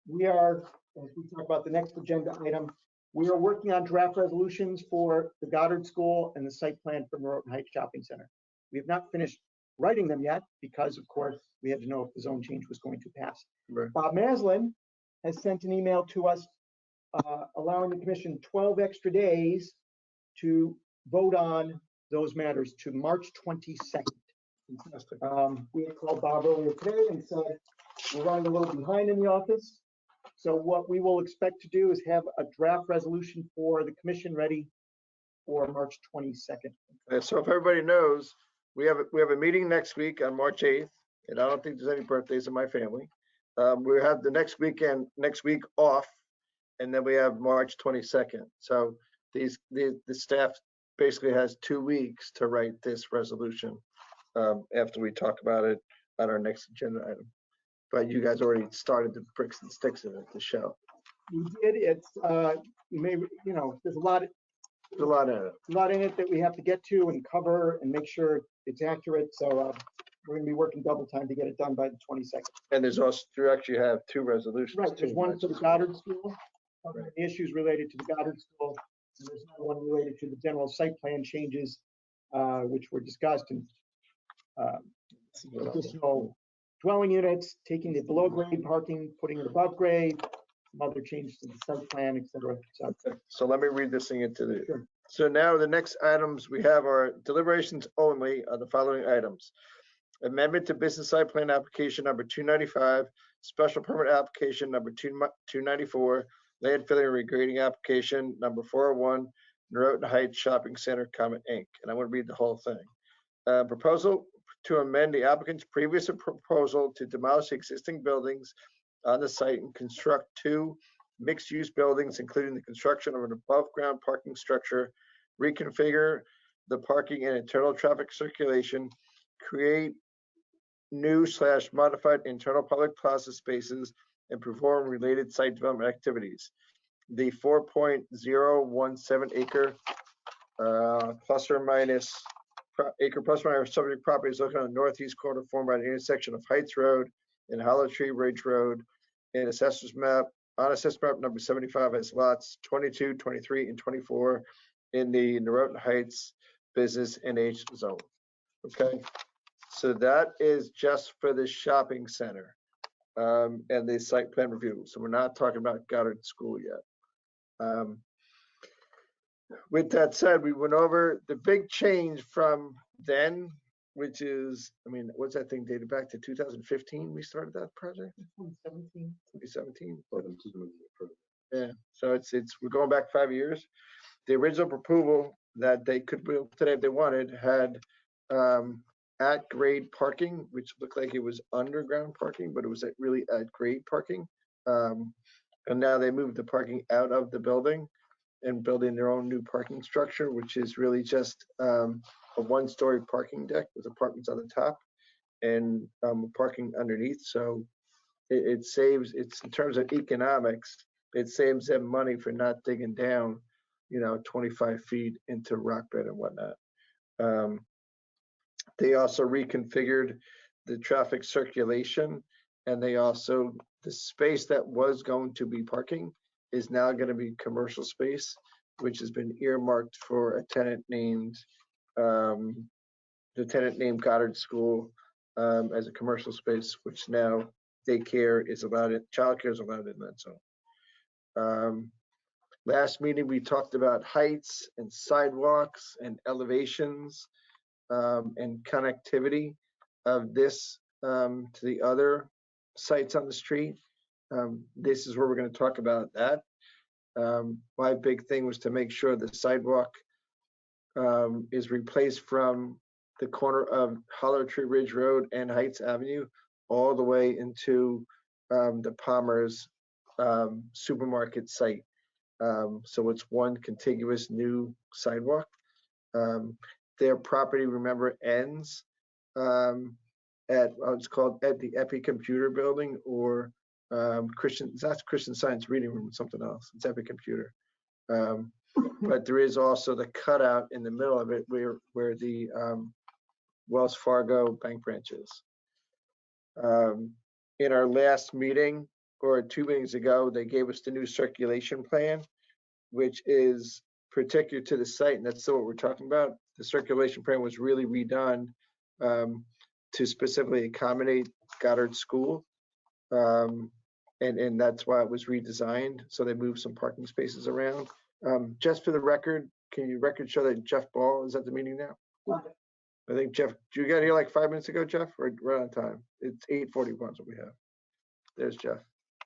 Speaker 2: we are, as we talk about the next agenda item, we are working on draft resolutions for the Goddard School and the site plan for Naroten Heights Shopping Center. We have not finished writing them yet because, of course, we had to know if the zone change was going to pass.
Speaker 1: Right.
Speaker 2: Bob Maslin has sent an email to us allowing the commission 12 extra days to vote on those matters to March 22nd.
Speaker 1: Fantastic.
Speaker 2: We had called Bob earlier today and said, we're running a little behind in the office. So what we will expect to do is have a draft resolution for the commission ready for March 22nd.
Speaker 1: So if everybody knows, we have a meeting next week on March 8th, and I don't think there's any birthdays in my family. We have the next week off, and then we have March 22nd. So the staff basically has 2 weeks to write this resolution after we talk about it on our next agenda item. But you guys already started the bricks and sticks of it, the show.
Speaker 2: We did, it's, you may, you know, there's a lot
Speaker 1: There's a lot in it.
Speaker 2: that we have to get to and cover and make sure it's accurate. So we're gonna be working double time to get it done by the 22nd.
Speaker 1: And there's also, you actually have 2 resolutions.
Speaker 2: Right, there's
Speaker 1: too,
Speaker 2: one
Speaker 1: not
Speaker 2: for the
Speaker 1: just
Speaker 2: Goddard School,
Speaker 1: Right.
Speaker 2: issues related to the Goddard School, and there's another one related to the general site plan changes, which were discussed, and additional dwelling units, taking the below grade parking, putting it above grade, some other changes to the site plan, et cetera. So,
Speaker 1: So let me read this thing into the.
Speaker 2: Sure.
Speaker 1: So now the next items we have are deliberations only on the following items. Amendment to business site plan application number 295, special permit application number 294, land filling and regrading application number 401, Naroten Heights Shopping Center, Inc. And I want to read the whole thing. Proposal to amend the applicant's previous proposal to demolish existing buildings on the site and construct 2 mixed-use buildings, including the construction of an above-ground parking structure, reconfigure the parking and internal traffic circulation, create new/modified internal public plaza spaces, and perform related site development activities. The 4.017 acre plus or minus subject property is located on the northeast corner formed by the intersection of Heights Road and Hollow Tree Ridge Road. And assessors map, on assessment map number 75 has lots 22, 23, and 24 in the Naroten Heights business NH zone. Okay, so that is just for the shopping center and the site plan review. So we're not talking about Goddard School yet. With that said, we went over the big change from then, which is, I mean, what's that thing dated back to 2015? We started that project?
Speaker 2: 2017.
Speaker 1: 2017. Yeah, so we're going back 5 years. The original approval that they could build today if they wanted had at grade parking, which looked like it was underground parking, but it was really at grade parking. And now they moved the parking out of the building and building their own new parking structure, which is really just a 1-story parking deck with apartments on the top and parking underneath. So it saves, it's in terms of economics, it saves them money for not digging down, 25 feet into rock bed and whatnot. They also reconfigured the traffic circulation, and they also, the space that was going to be parking is now going to be commercial space, which has been earmarked for a tenant named, Goddard School as a commercial space, which now daycare is allowed, childcare is allowed in that zone. Last meeting, we talked about heights and sidewalks and elevations and connectivity of this to the other sites on the street. This is where we're going to talk about that. My big thing was to make sure the sidewalk is replaced from the corner of Hollow Tree Ridge Road and Heights Avenue all the way into the Palmer's supermarket site. So it's one contiguous new sidewalk. Their property, remember, ends at what's called at the Epi Computer Building, or that's Christian Science Reading Room, something else. It's Epi Computer. But there is also the cutout in the middle of it where the Wells Fargo bank branch is. In our last meeting, or 2 meetings ago, they gave us the new circulation plan, which is particular to the site, and that's what we're talking about. The circulation plan was really redone to specifically accommodate Goddard School. And that's why it was redesigned. So they moved some parking spaces around. Just for the record, can you record show that Jeff Ball is at the meeting now? I think Jeff, you got here like 5 minutes ago, Jeff, or right on time? It's 8:41 is what we have. There's Jeff.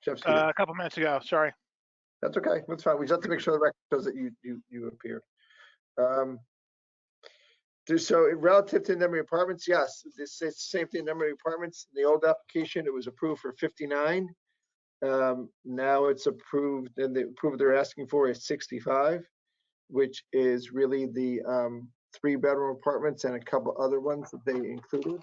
Speaker 1: Jeff's here.
Speaker 9: A couple minutes ago, sorry.
Speaker 1: That's okay. That's fine. We just have to make sure the record shows that you appeared. So relative to the number of apartments, yes, it's the same thing. Number of apartments. In the old application, it was approved for 59. Now it's approved, and the approval they're asking for is 65, which is really the 3-bedroom apartments and a couple other ones that they included.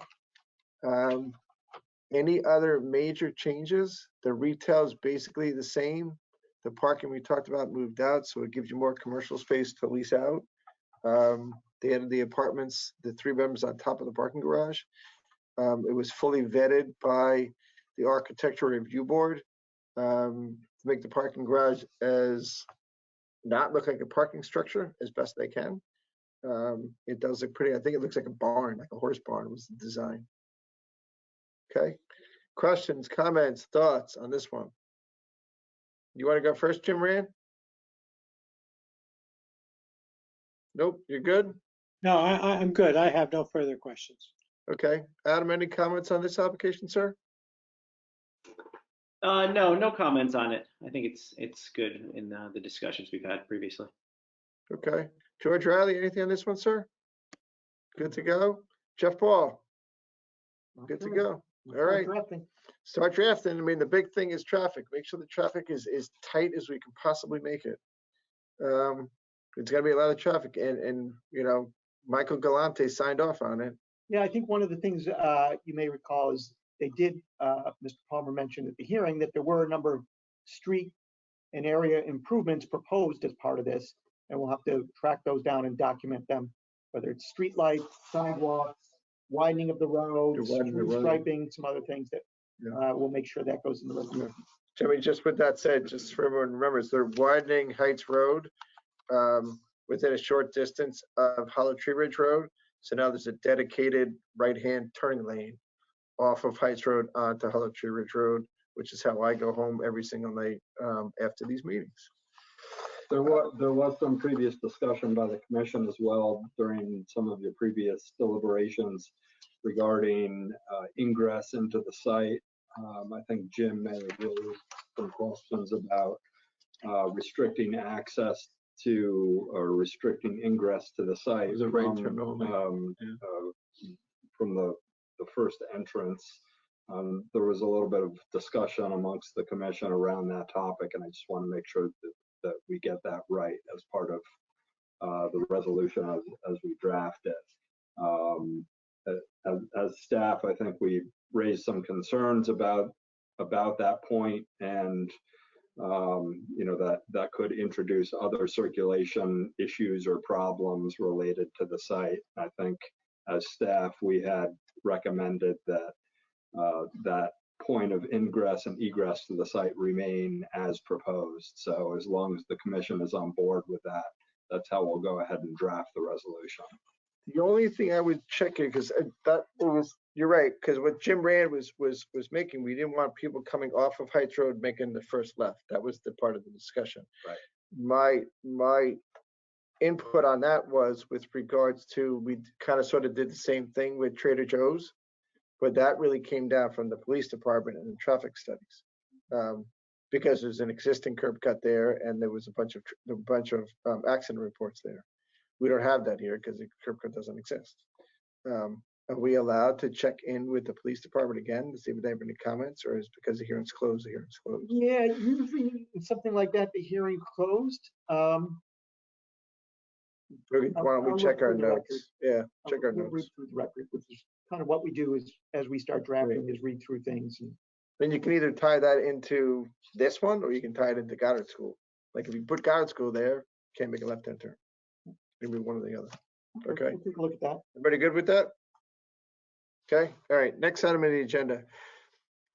Speaker 1: Any other major changes? The retail is basically the same. The parking we talked about moved out, so it gives you more commercial space to lease out. They added the apartments, the 3 bedrooms on top of the parking garage. It was fully vetted by the Architectural Review Board to make the parking garage as not look like a parking structure as best they can. It does look pretty. I think it looks like a barn, like a horse barn was the design. Okay. Questions, comments, thoughts on this one? You want to go first, Jim Rand? Nope, you're good?
Speaker 4: No, I'm good. I have no further questions.
Speaker 1: Okay. Adam, any comments on this application, sir?
Speaker 6: No comments on it. I think it's good in the discussions we've had previously.
Speaker 1: Okay. George Riley, anything on this one, sir? Good to go. Jeff Paul? Good to go. All right. Start drafting. I mean, the big thing is traffic. Make sure the traffic is as tight as we can possibly make it. It's going to be a lot of traffic, and you know, Michael Galante signed off on it.
Speaker 2: Yeah, I think one of the things you may recall is they did, Mr. Palmer mentioned at the hearing that there were a number of street and area improvements proposed as part of this, and we'll have to track those down and document them, whether it's street lights, sidewalks, widening of the roads, striping, some other things that we'll make sure that goes in the resolution.
Speaker 1: Jimmy, just with that said, just for everyone remembers, they're widening Heights Road within a short distance of Hollow Tree Ridge Road. So now there's a dedicated right-hand turning lane off of Heights Road onto Hollow Tree Ridge Road, which is how I go home every single night after these meetings.
Speaker 7: There was some previous discussion by the commission as well during some of your previous deliberations regarding ingress into the site. I think Jim may have raised some questions about restricting access to or restricting ingress to the site from the first entrance. There was a little bit of discussion amongst the commission around that topic, and I just want to make sure that we get that right as part of the resolution as we draft it. As staff, I think we raised some concerns about that point, and you know, that could introduce other circulation issues or problems related to the site. I think as staff, we had recommended that that point of ingress and egress to the site remain as proposed. So as long as the commission is on board with that, that's how we'll go ahead and draft the resolution.
Speaker 1: The only thing I would check it, because you're right, because what Jim Rand was making, we didn't want people coming off of Heights Road making the first left. That was the part of the discussion. Right. My input on that was with regards to, we kind of sort of did the same thing with Trader Joe's, but that really came down from the police department and the traffic studies, because there's an existing curb cut there, and there was a bunch of accident reports there. We don't have that here because the curb cut doesn't exist. Are we allowed to check in with the police department again to see if they have any comments, or is it because the hearing's closed, the hearing's closed?
Speaker 2: Yeah, usually something like that, the hearing closed.
Speaker 1: Why don't we check our notes? Yeah, check our notes.
Speaker 2: Read through the record, which is kind of what we do is as we start drafting, is read through things. And
Speaker 1: then you can either tie that into this one, or you can tie it into Goddard School. Like if you put Goddard School there, can't make a left-hand turn. Maybe one or the other. Okay.
Speaker 2: We'll take a look at that.
Speaker 1: Everybody good with that? Okay, all right, next item on the agenda.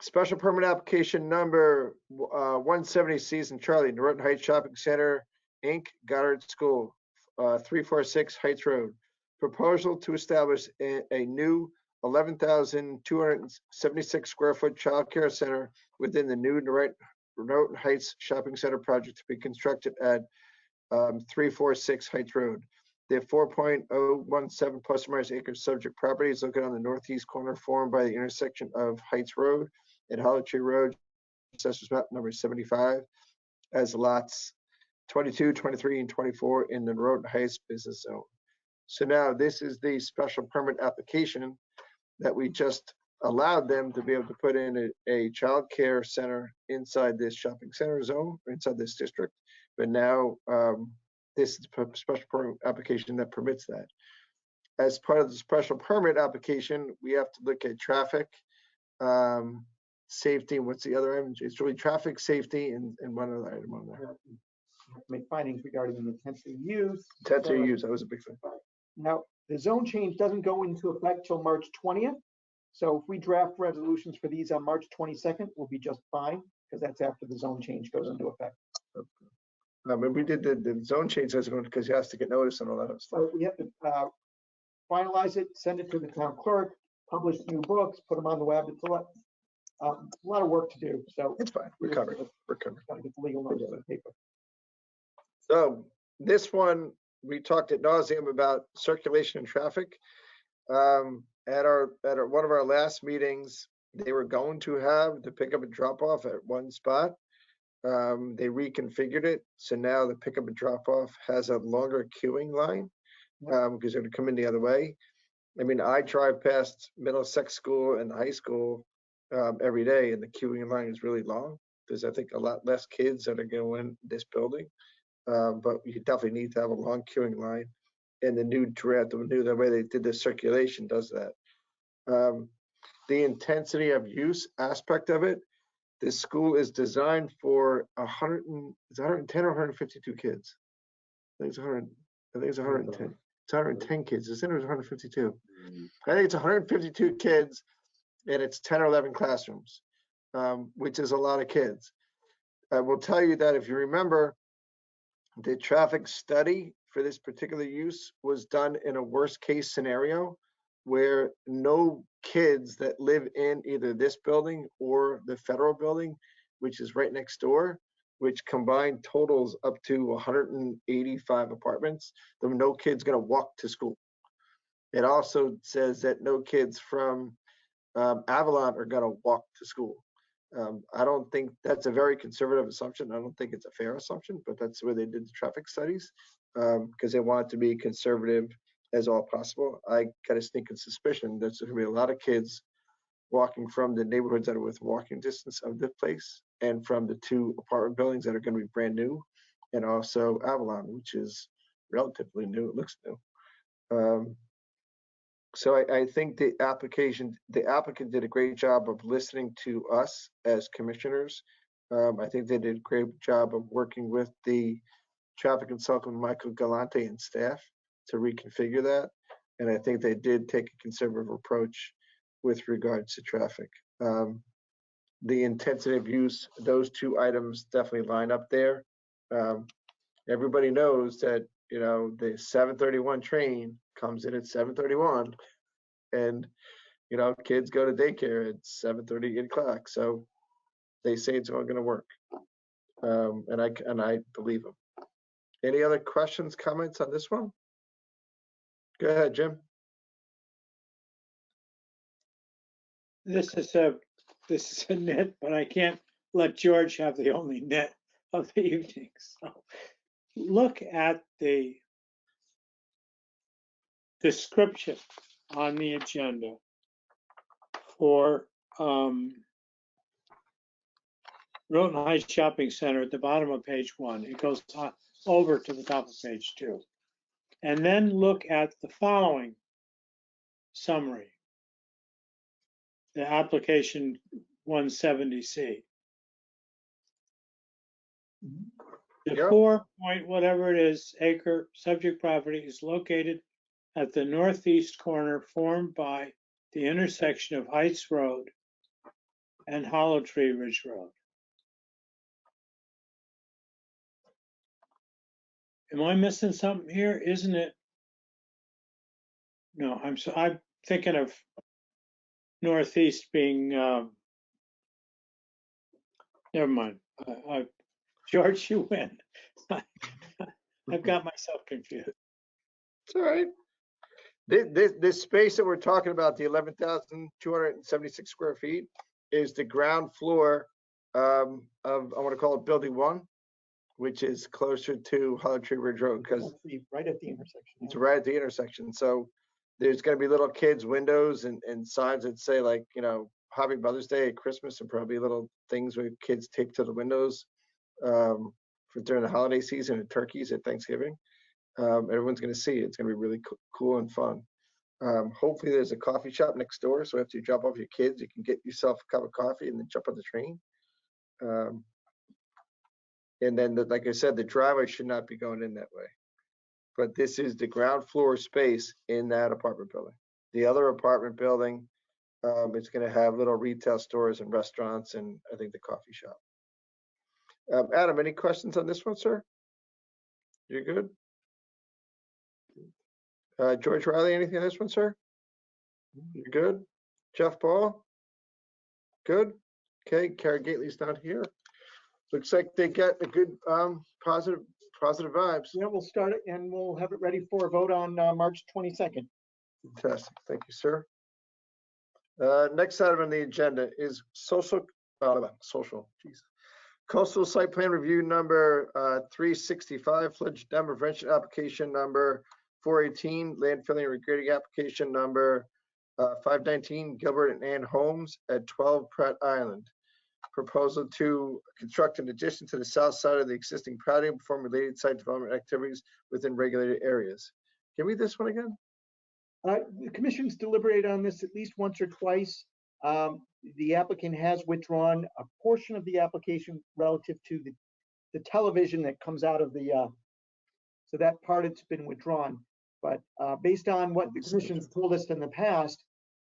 Speaker 1: Special permit application number 170 Season Charlie, Naroten Heights Shopping Center, Inc., Goddard School, 346 Heights Road. Proposal to establish a new 11,276 square foot childcare center within the new Naroten Heights Shopping Center project to be constructed at 346 Heights Road. The 4.017 plus or minus acres subject property is located on the northeast corner formed by the intersection of Heights Road and Hollow Tree Road, Assessors Map number 75, as lots 22, 23, and 24 in the Naroten Heights Business Zone. So now this is the special permit application that we just allowed them to be able to put in a child care center inside this shopping center zone, inside this district. But now this is a special permit application that permits that. As part of the special permit application, we have to look at traffic, safety, and what's the other item? It's really traffic, safety, and one other item on there.
Speaker 2: Make findings regarding the intensity of use.
Speaker 1: Intensity of use, that was a big thing.
Speaker 2: Now, the zone change doesn't go into effect till March 20th. So if we draft resolutions for these on March 22nd, we'll be just fine, because that's after the zone change goes into effect.
Speaker 1: But we did the zone change because he has to get notice and all that stuff.
Speaker 2: So we have to finalize it, send it to the town clerk, publish new books, put them on the web. It's a lot of work to do. So
Speaker 1: It's fine, we're covered, we're covered.
Speaker 2: gotta get the legal notice on paper.
Speaker 1: So this one, we talked ad nauseum about circulation and traffic. At one of our last meetings, they were going to have the pickup and drop off at one spot. They reconfigured it, so now the pickup and drop off has a longer queuing line because they're going to come in the other way. I mean, I drive past Middlesex School and high school every day, and the queuing line is really long. There's, I think, a lot less kids that are going in this building, but you definitely need to have a long queuing line. And the the way they did the circulation does that. The intensity of use aspect of it, this school is designed for 110 or 152 kids. I think it's 110. It's 110 kids. Is it or 152? I think it's 152 kids, and it's 10 or 11 classrooms, which is a lot of kids. I will tell you that if you remember, the traffic study for this particular use was done in a worst case scenario where no kids that live in either this building or the federal building, which is right next door, which combined totals up to 185 apartments, there were no kids going to walk to school. It also says that no kids from Avalon are going to walk to school. I don't think that's a very conservative assumption. I don't think it's a fair assumption, but that's where they did the traffic studies because they want it to be conservative as all possible. I got a sneaking suspicion there's going to be a lot of kids walking from the neighborhoods that are within walking distance of this place and from the two apartment buildings that are going to be brand new, and also Avalon, which is relatively new. It looks new. So I think the applicant did a great job of listening to us as commissioners. I think they did a great job of working with the traffic consultant, Michael Galante, and staff to reconfigure that. And I think they did take a conservative approach with regards to traffic. The intensity of use, those two items definitely line up there. Everybody knows that, you know, the 7:31 train comes in at 7:31 and, you know, kids go to daycare at 7:30, 8 o'clock. So they say it's all going to work. And I believe them. Any other questions, comments on this one? Go ahead, Jim.
Speaker 4: This is a nit, but I can't let George have the only nit of the evening. So look at the description on the agenda for Norton Heights Shopping Center at the bottom of page 1. It goes on over to the top of page 2. And then look at the following summary. The application 170C. The
Speaker 1: Yep.
Speaker 4: 4 point whatever it is acre subject property is located at the northeast corner formed by the intersection of Heights Road and Hollow Tree Ridge Road. Am I missing something here? Isn't it? No, I'm thinking of northeast being, never mind. George, you win. I've got myself confused.
Speaker 1: It's all right. This space that we're talking about, the 11,276 square feet, is the ground floor of, I want to call it Building 1, which is closer to Hollow Tree Ridge Road, because
Speaker 2: Right at the intersection.
Speaker 1: it's right at the intersection. So there's going to be little kids' windows and signs that say, like, you know, Happy Mother's Day at Christmas, and probably little things where kids tape to the windows for during the holiday season, and turkeys at Thanksgiving. Everyone's going to see it. It's going to be really cool and fun. Hopefully there's a coffee shop next door, so after you drop off your kids, you can get yourself a cup of coffee and then jump on the train. And then, like I said, the driveway should not be going in that way. But this is the ground floor space in that apartment building. The other apartment building, it's going to have little retail stores and restaurants, and I think the coffee shop. Adam, any questions on this one, sir? You're good? George Riley, anything on this one, sir? You're good? Jeff Paul? Good? Okay, Kara Gately's not here. Looks like they get a good positive vibes.
Speaker 2: Yeah, we'll start it and we'll have it ready for a vote on March 22nd.
Speaker 1: Fantastic. Thank you, sir. Next item on the agenda is coastal site plan review number 365, flood dam prevention application number 418, landfilling and regrading application number 519, Gilbert and Ann Homes at 12 Pratt Island. Proposal to construct an addition to the south side of the existing patio and perform related site development activities within regulated areas. Can we read this one again?
Speaker 2: The commission's deliberated on this at least once or twice. The applicant has withdrawn a portion of the application relative to the television that comes out of the, so that part it's been withdrawn. But based on what the commission's told us in the past,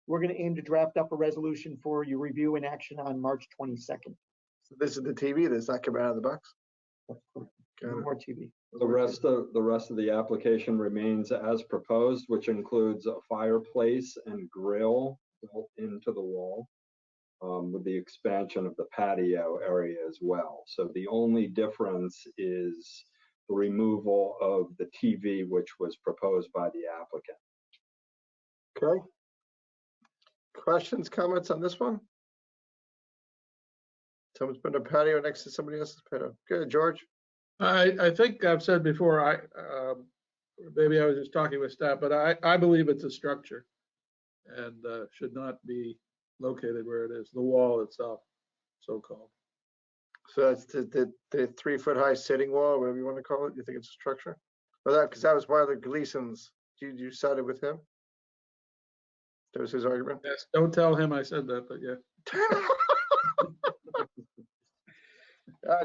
Speaker 2: we're going to aim to draft up a resolution for your review and action on March 22nd.
Speaker 1: So this is the TV that's not coming out of the box?
Speaker 2: More TV.
Speaker 7: The rest of the application remains as proposed, which includes a fireplace and grill built into the wall, with the expansion of the patio area as well. So the only difference is the removal of the TV, which was proposed by the applicant.
Speaker 1: Okay. Questions, comments on this one? Someone's put a patio next to somebody else's patio. Good, George.
Speaker 5: I think I've said before, maybe I was just talking with staff, but I believe it's a structure and should not be located where it is, the wall itself, so-called.
Speaker 1: So that's the 3 foot high sitting wall, whatever you want to call it. You think it's a structure? Well, that, because that was one of the Gleason's. You sided with him? That was his argument?
Speaker 5: Yes, don't tell him I said that, but yeah.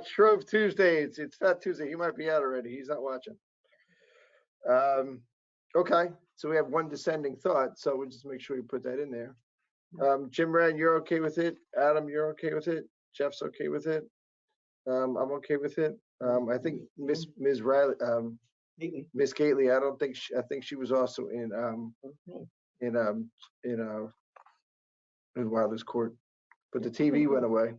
Speaker 1: Shrove Tuesday, it's Fat Tuesday. He might be out already. He's not watching. Okay, so we have one dissenting thought, so we'll just make sure we put that in there. Jim Rand, you're okay with it? Adam, you're okay with it? Jeff's okay with it? I'm okay with it. I think Miss Riley, Miss Gately, I think she was also in Wilder's Court, but the TV went away.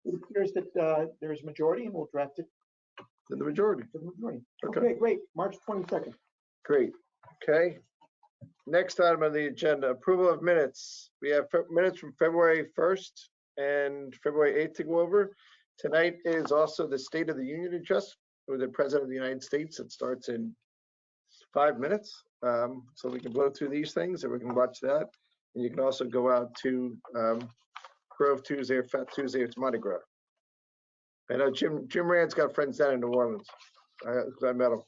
Speaker 2: It appears that there's a majority and we'll draft it.
Speaker 1: The majority.
Speaker 2: Okay, great. March 22nd.
Speaker 1: Great. Okay. Next item on the agenda, approval of minutes. We have minutes from February 1st and February 8th to go over. Tonight is also the State of the Union address with the President of the United States. It starts in 5 minutes. So we can blow through these things and we can watch that. And you can also go out to Grove Tuesday or Fat Tuesday. It's Mardi Gras. I know Jim Rand's got friends down in New Orleans. I met him.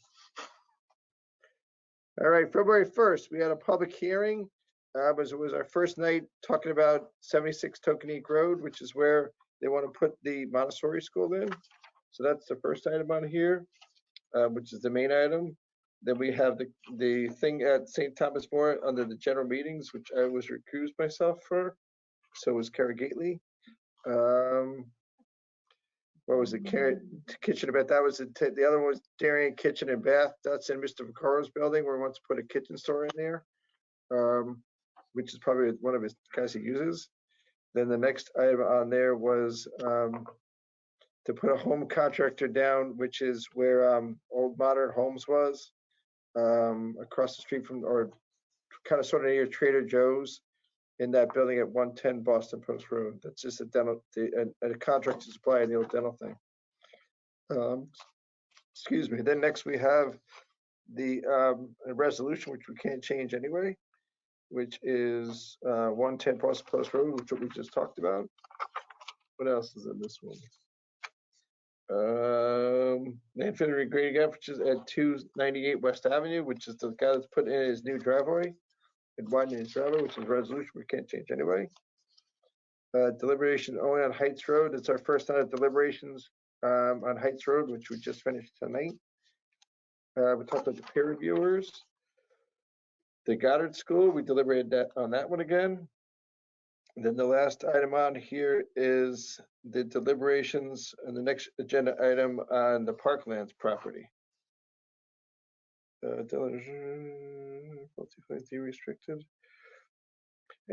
Speaker 1: All right, February 1st, we had a public hearing. It was our first night talking about 76 Tokenique Road, which is where they want to put the Montessori school in. So that's the first item on here, which is the main item. Then we have the thing at St. Thomas More under the general meetings, which I was recused myself for. So was Kara Gately. What was it? Kitchen and bath. That was the other one was Darien Kitchen and Bath. That's in Mr. Vaccoro's building where he wants to put a kitchen store in there, which is probably one of his guys he uses. Then the next item on there was to put a home contractor down, which is where Old Modern Homes was, across the street from, or kind of sort of near Trader Joe's, in that building at 110 Boston Post Road. That's just a dental, a contract to supply the old dental thing. Excuse me. Then next we have the a resolution, which we can't change anyway, which is 110 Boston Post Road, which we just talked about. What else is in this one? Landfill regrading up, which is at 298 West Avenue, which is the guy that's putting in his new driveway and widening his driveway, which is a resolution we can't change anyway. Deliberation only on Heights Road. It's our first night of deliberations on Heights Road, which we just finished tonight. We talked about the peer reviewers. The Goddard School, we deliberated on that one again. And then the last item on here is the deliberations and the next agenda item on the Parklands property. Restricted.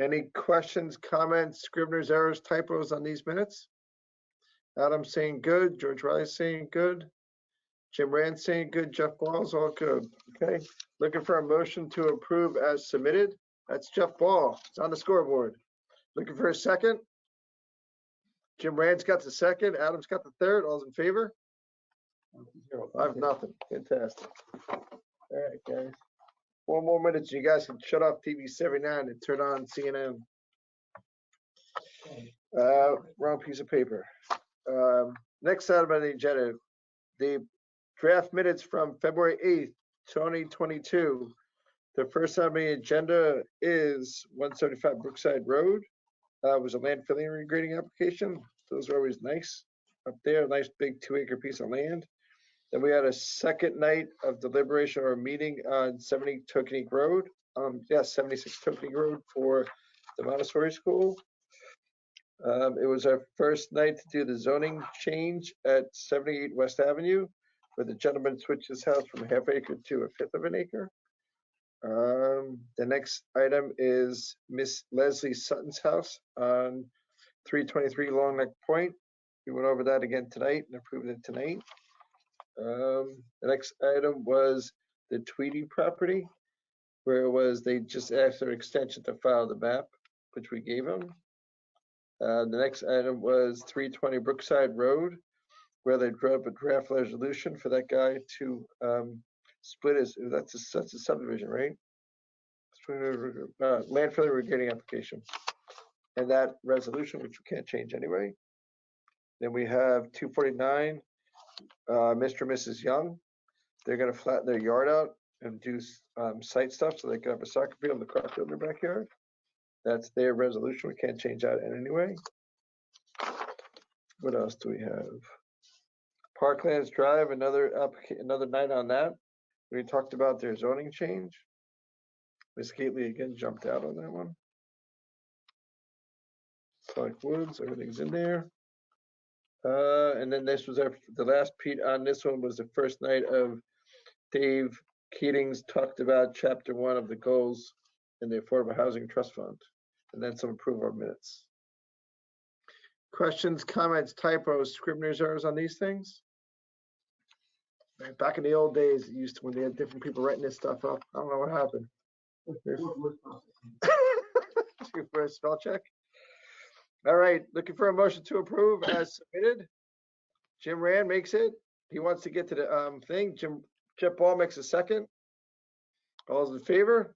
Speaker 1: Any questions, comments, scrivener's errors, typos on these minutes? Adam saying good, George Riley saying good, Jim Rand saying good, Jeff Ball's all good. Okay, looking for a motion to approve as submitted. That's Jeff Ball. It's on the scoreboard. Looking for a second. Jim Rand's got the second. Adam's got the third. All's in favor? 5-0. Fantastic. All right, guys. 4 more minutes. You guys can shut off TV 79 and turn on CNN. Wrong piece of paper. Next item on the agenda, the draft minutes from February 8th, 2022. The first item on the agenda is 175 Brookside Road. It was a landfilling and regrading application. Those are always nice up there. Nice big 2-acre piece of land. Then we had a second night of deliberation or meeting on 70 Tokenique Road. 76 Tokenique Road for the Montessori School. It was our first night to do the zoning change at 78 West Avenue, where the gentleman switched his house from a ½ acre to a 1/5 of an acre. The next item is Miss Leslie Sutton's house on 323 Long Neck Point. We went over that again tonight and approved it tonight. The next item was the Tweedy property, where it was they just asked for an extension to file the map, which we gave them. The next item was 320 Brookside Road, where they drew up a draft resolution for that guy to split his, that's a subdivision, right? Landfill regrading application. And that resolution, which we can't change anyway. Then we have 249, Mr. and Mrs. Young. They're gonna flatten their yard out and do site stuff so they can have a soccer field and the crop field in their backyard. That's their resolution. We can't change that in any way. What else do we have? Parklands Drive, another night on that. We talked about their zoning change. Ms. Gately again jumped out on that one. Select Woods, everything's in there. And then this was the last Pete on this one was the first night of Dave Keating's talked about chapter 1 of the goals in the Affordable Housing Trust Fund, and then some approval of minutes. Questions, comments, typos, scrivener's errors on these things? Back in the old days, it used to when they had different people writing this stuff up. I don't know what happened. For a spell check. All right, looking for a motion to approve as submitted. Jim Rand makes it. He wants to get to the thing. Jeff Ball makes a second. All those in favor?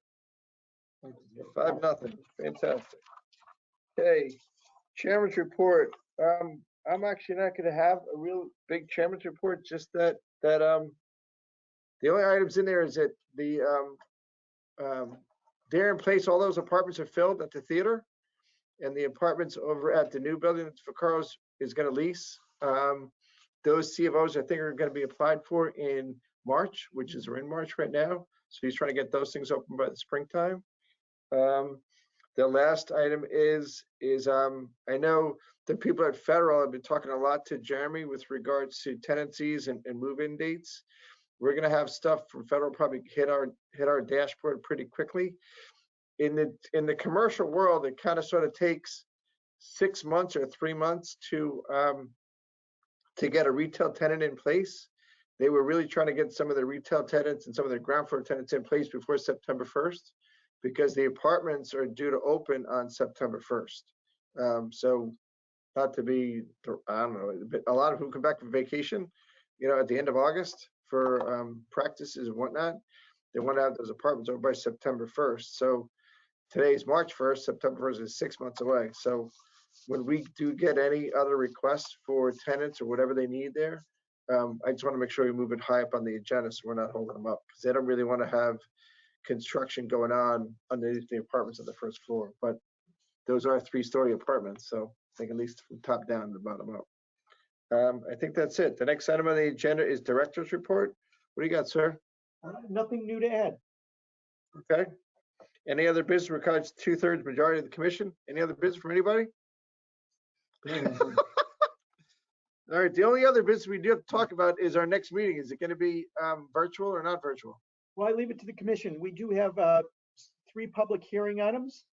Speaker 1: 5-0. Fantastic. Okay, chairman's report. I'm actually not going to have a real big chairman's report. Just that the only items in there is that the Darien Place, all those apartments are filled at the theater, and the apartments over at the new building that Vaccoro's is going to lease. those CFOs, I think, are going to be applied for in March, which is, we're in March right now. So he's trying to get those things open by the springtime. The last item is I know the people at Federal have been talking a lot to Jeremy with regards to tenancies and move-in dates. We're going to have stuff from Federal probably hit our dashboard pretty quickly. In the commercial world, it kind of sort of takes 6 months or 3 months to get a retail tenant in place. They were really trying to get some of the retail tenants and some of the ground floor tenants in place before September 1st, because the apartments are due to open on September 1st. So not to be, I don't know, a lot of who come back from vacation, at the end of August for practices and whatnot, they want to have those apartments over by September 1st. So today's March 1st, September 1st is 6 months away. So when we do get any other requests for tenants or whatever they need there, I just want to make sure we move it high up on the agenda so we're not holding them up, because they don't really want to have construction going on underneath the apartments on the first floor. But those are 3-story apartments, so I think at least from top down to bottom up. I think that's it. The next item on the agenda is director's report. What do you got, sir?
Speaker 2: Nothing new to add.
Speaker 1: Okay. Any other business regards 2/3 majority of the commission? Any other business from anybody? All right. The only other business we do have to talk about is our next meeting. Is it going to be virtual or not virtual?
Speaker 2: Well, I leave it to the commission. We do have 3 public hearing items.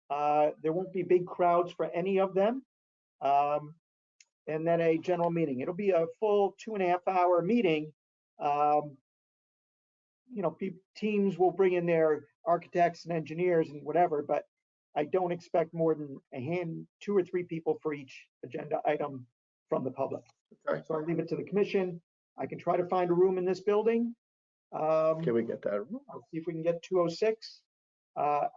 Speaker 2: There won't be big crowds for any of them. And then a general meeting. It'll be a full 2.5-hour meeting. Teams will bring in their architects and engineers and whatever, but I don't expect more than 2 or 3 people for each agenda item from the public.
Speaker 1: Okay.
Speaker 2: So I leave it to the commission. I can try to find a room in this building.
Speaker 1: Can we get that?
Speaker 2: I'll see if we can get 206. I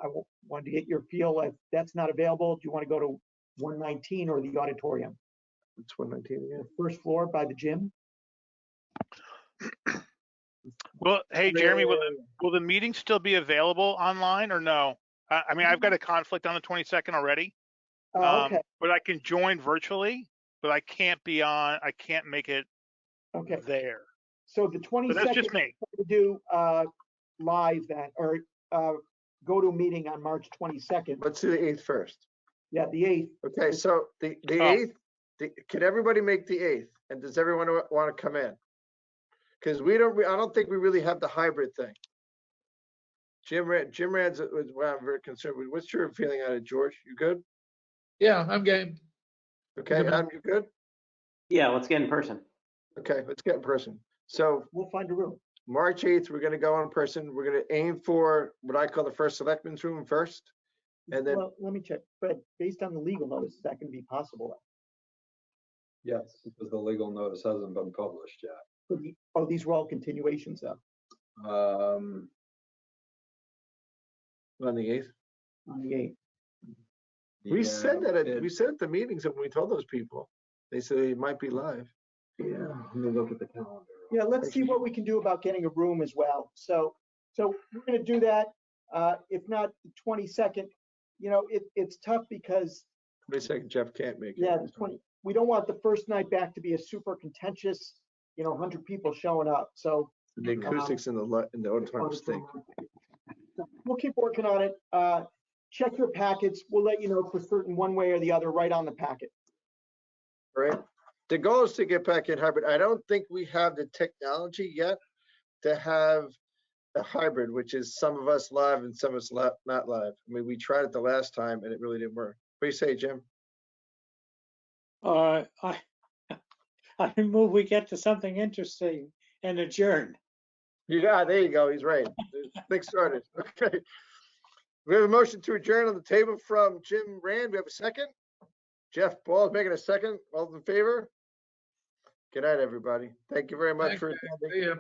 Speaker 2: wanted to get your feel. If that's not available, do you want to go to 119 or the auditorium?
Speaker 1: It's 119 again.
Speaker 2: First floor by the gym.
Speaker 9: Well, hey, Jeremy, will the meeting still be available online or no? I mean, I've got a conflict on the 22nd already,
Speaker 2: Okay.
Speaker 9: but I can join virtually, but I can't make it
Speaker 2: Okay.
Speaker 9: there.
Speaker 2: So the
Speaker 9: But
Speaker 2: 22nd,
Speaker 9: that's just me.
Speaker 2: to do live then, or go to a meeting on March 22nd.
Speaker 1: Let's do the 8th first.
Speaker 2: Yeah, the 8th.
Speaker 1: Okay, so the 8th, can everybody make the 8th? And does everyone want to come in? Because I don't think we really have the hybrid thing. Jim Rand's what I'm very concerned with. What's your feeling on it, George? You good?
Speaker 5: Yeah, I'm game.
Speaker 1: Okay, Adam, you good?
Speaker 6: Yeah, let's get in person.
Speaker 1: Okay, let's get in person. So
Speaker 2: We'll find a room.
Speaker 1: March 8th, we're going to go in person. We're going to aim for what I call the first selectmen's room first. And then,
Speaker 2: Well, let me check. Fred, based on the legal notice, is that going to be possible?
Speaker 7: Yes, because the legal notice hasn't been published yet.
Speaker 2: Oh, these were all continuations though.
Speaker 1: on the 8th.
Speaker 2: On the 8th.
Speaker 1: We
Speaker 7: Yeah,
Speaker 1: said that at the meetings and we told those people. They said it might be live.
Speaker 7: Yeah, let me look at the calendar.
Speaker 2: Yeah, let's see what we can do about getting a room as well. So we're going to do that. If not the 22nd, it's tough because
Speaker 1: 22nd, Jeff can't make it.
Speaker 2: yeah, we don't want the first night back to be a super contentious, 100 people showing up. So
Speaker 1: The acoustics in the auditorium stink.
Speaker 2: we'll keep working on it. Check your packets. We'll let you know for certain one way or the other right on the packet.
Speaker 1: Right. The goal is to get back in hybrid. I don't think we have the technology yet to have a hybrid, which is some of us live and some of us not live. I mean, we tried it the last time and it really didn't work. What do you say, Jim?
Speaker 4: I move we get to something interesting and adjourn.
Speaker 1: Yeah, there you go. He's right. Things started. Okay. We have a motion to adjourn on the table from Jim Rand. We have a second. Jeff Ball is making a second. All in favor? Good night, everybody. Thank you very much
Speaker 5: Thanks,
Speaker 1: for
Speaker 5: guys.
Speaker 1: attending.
Speaker 5: See ya.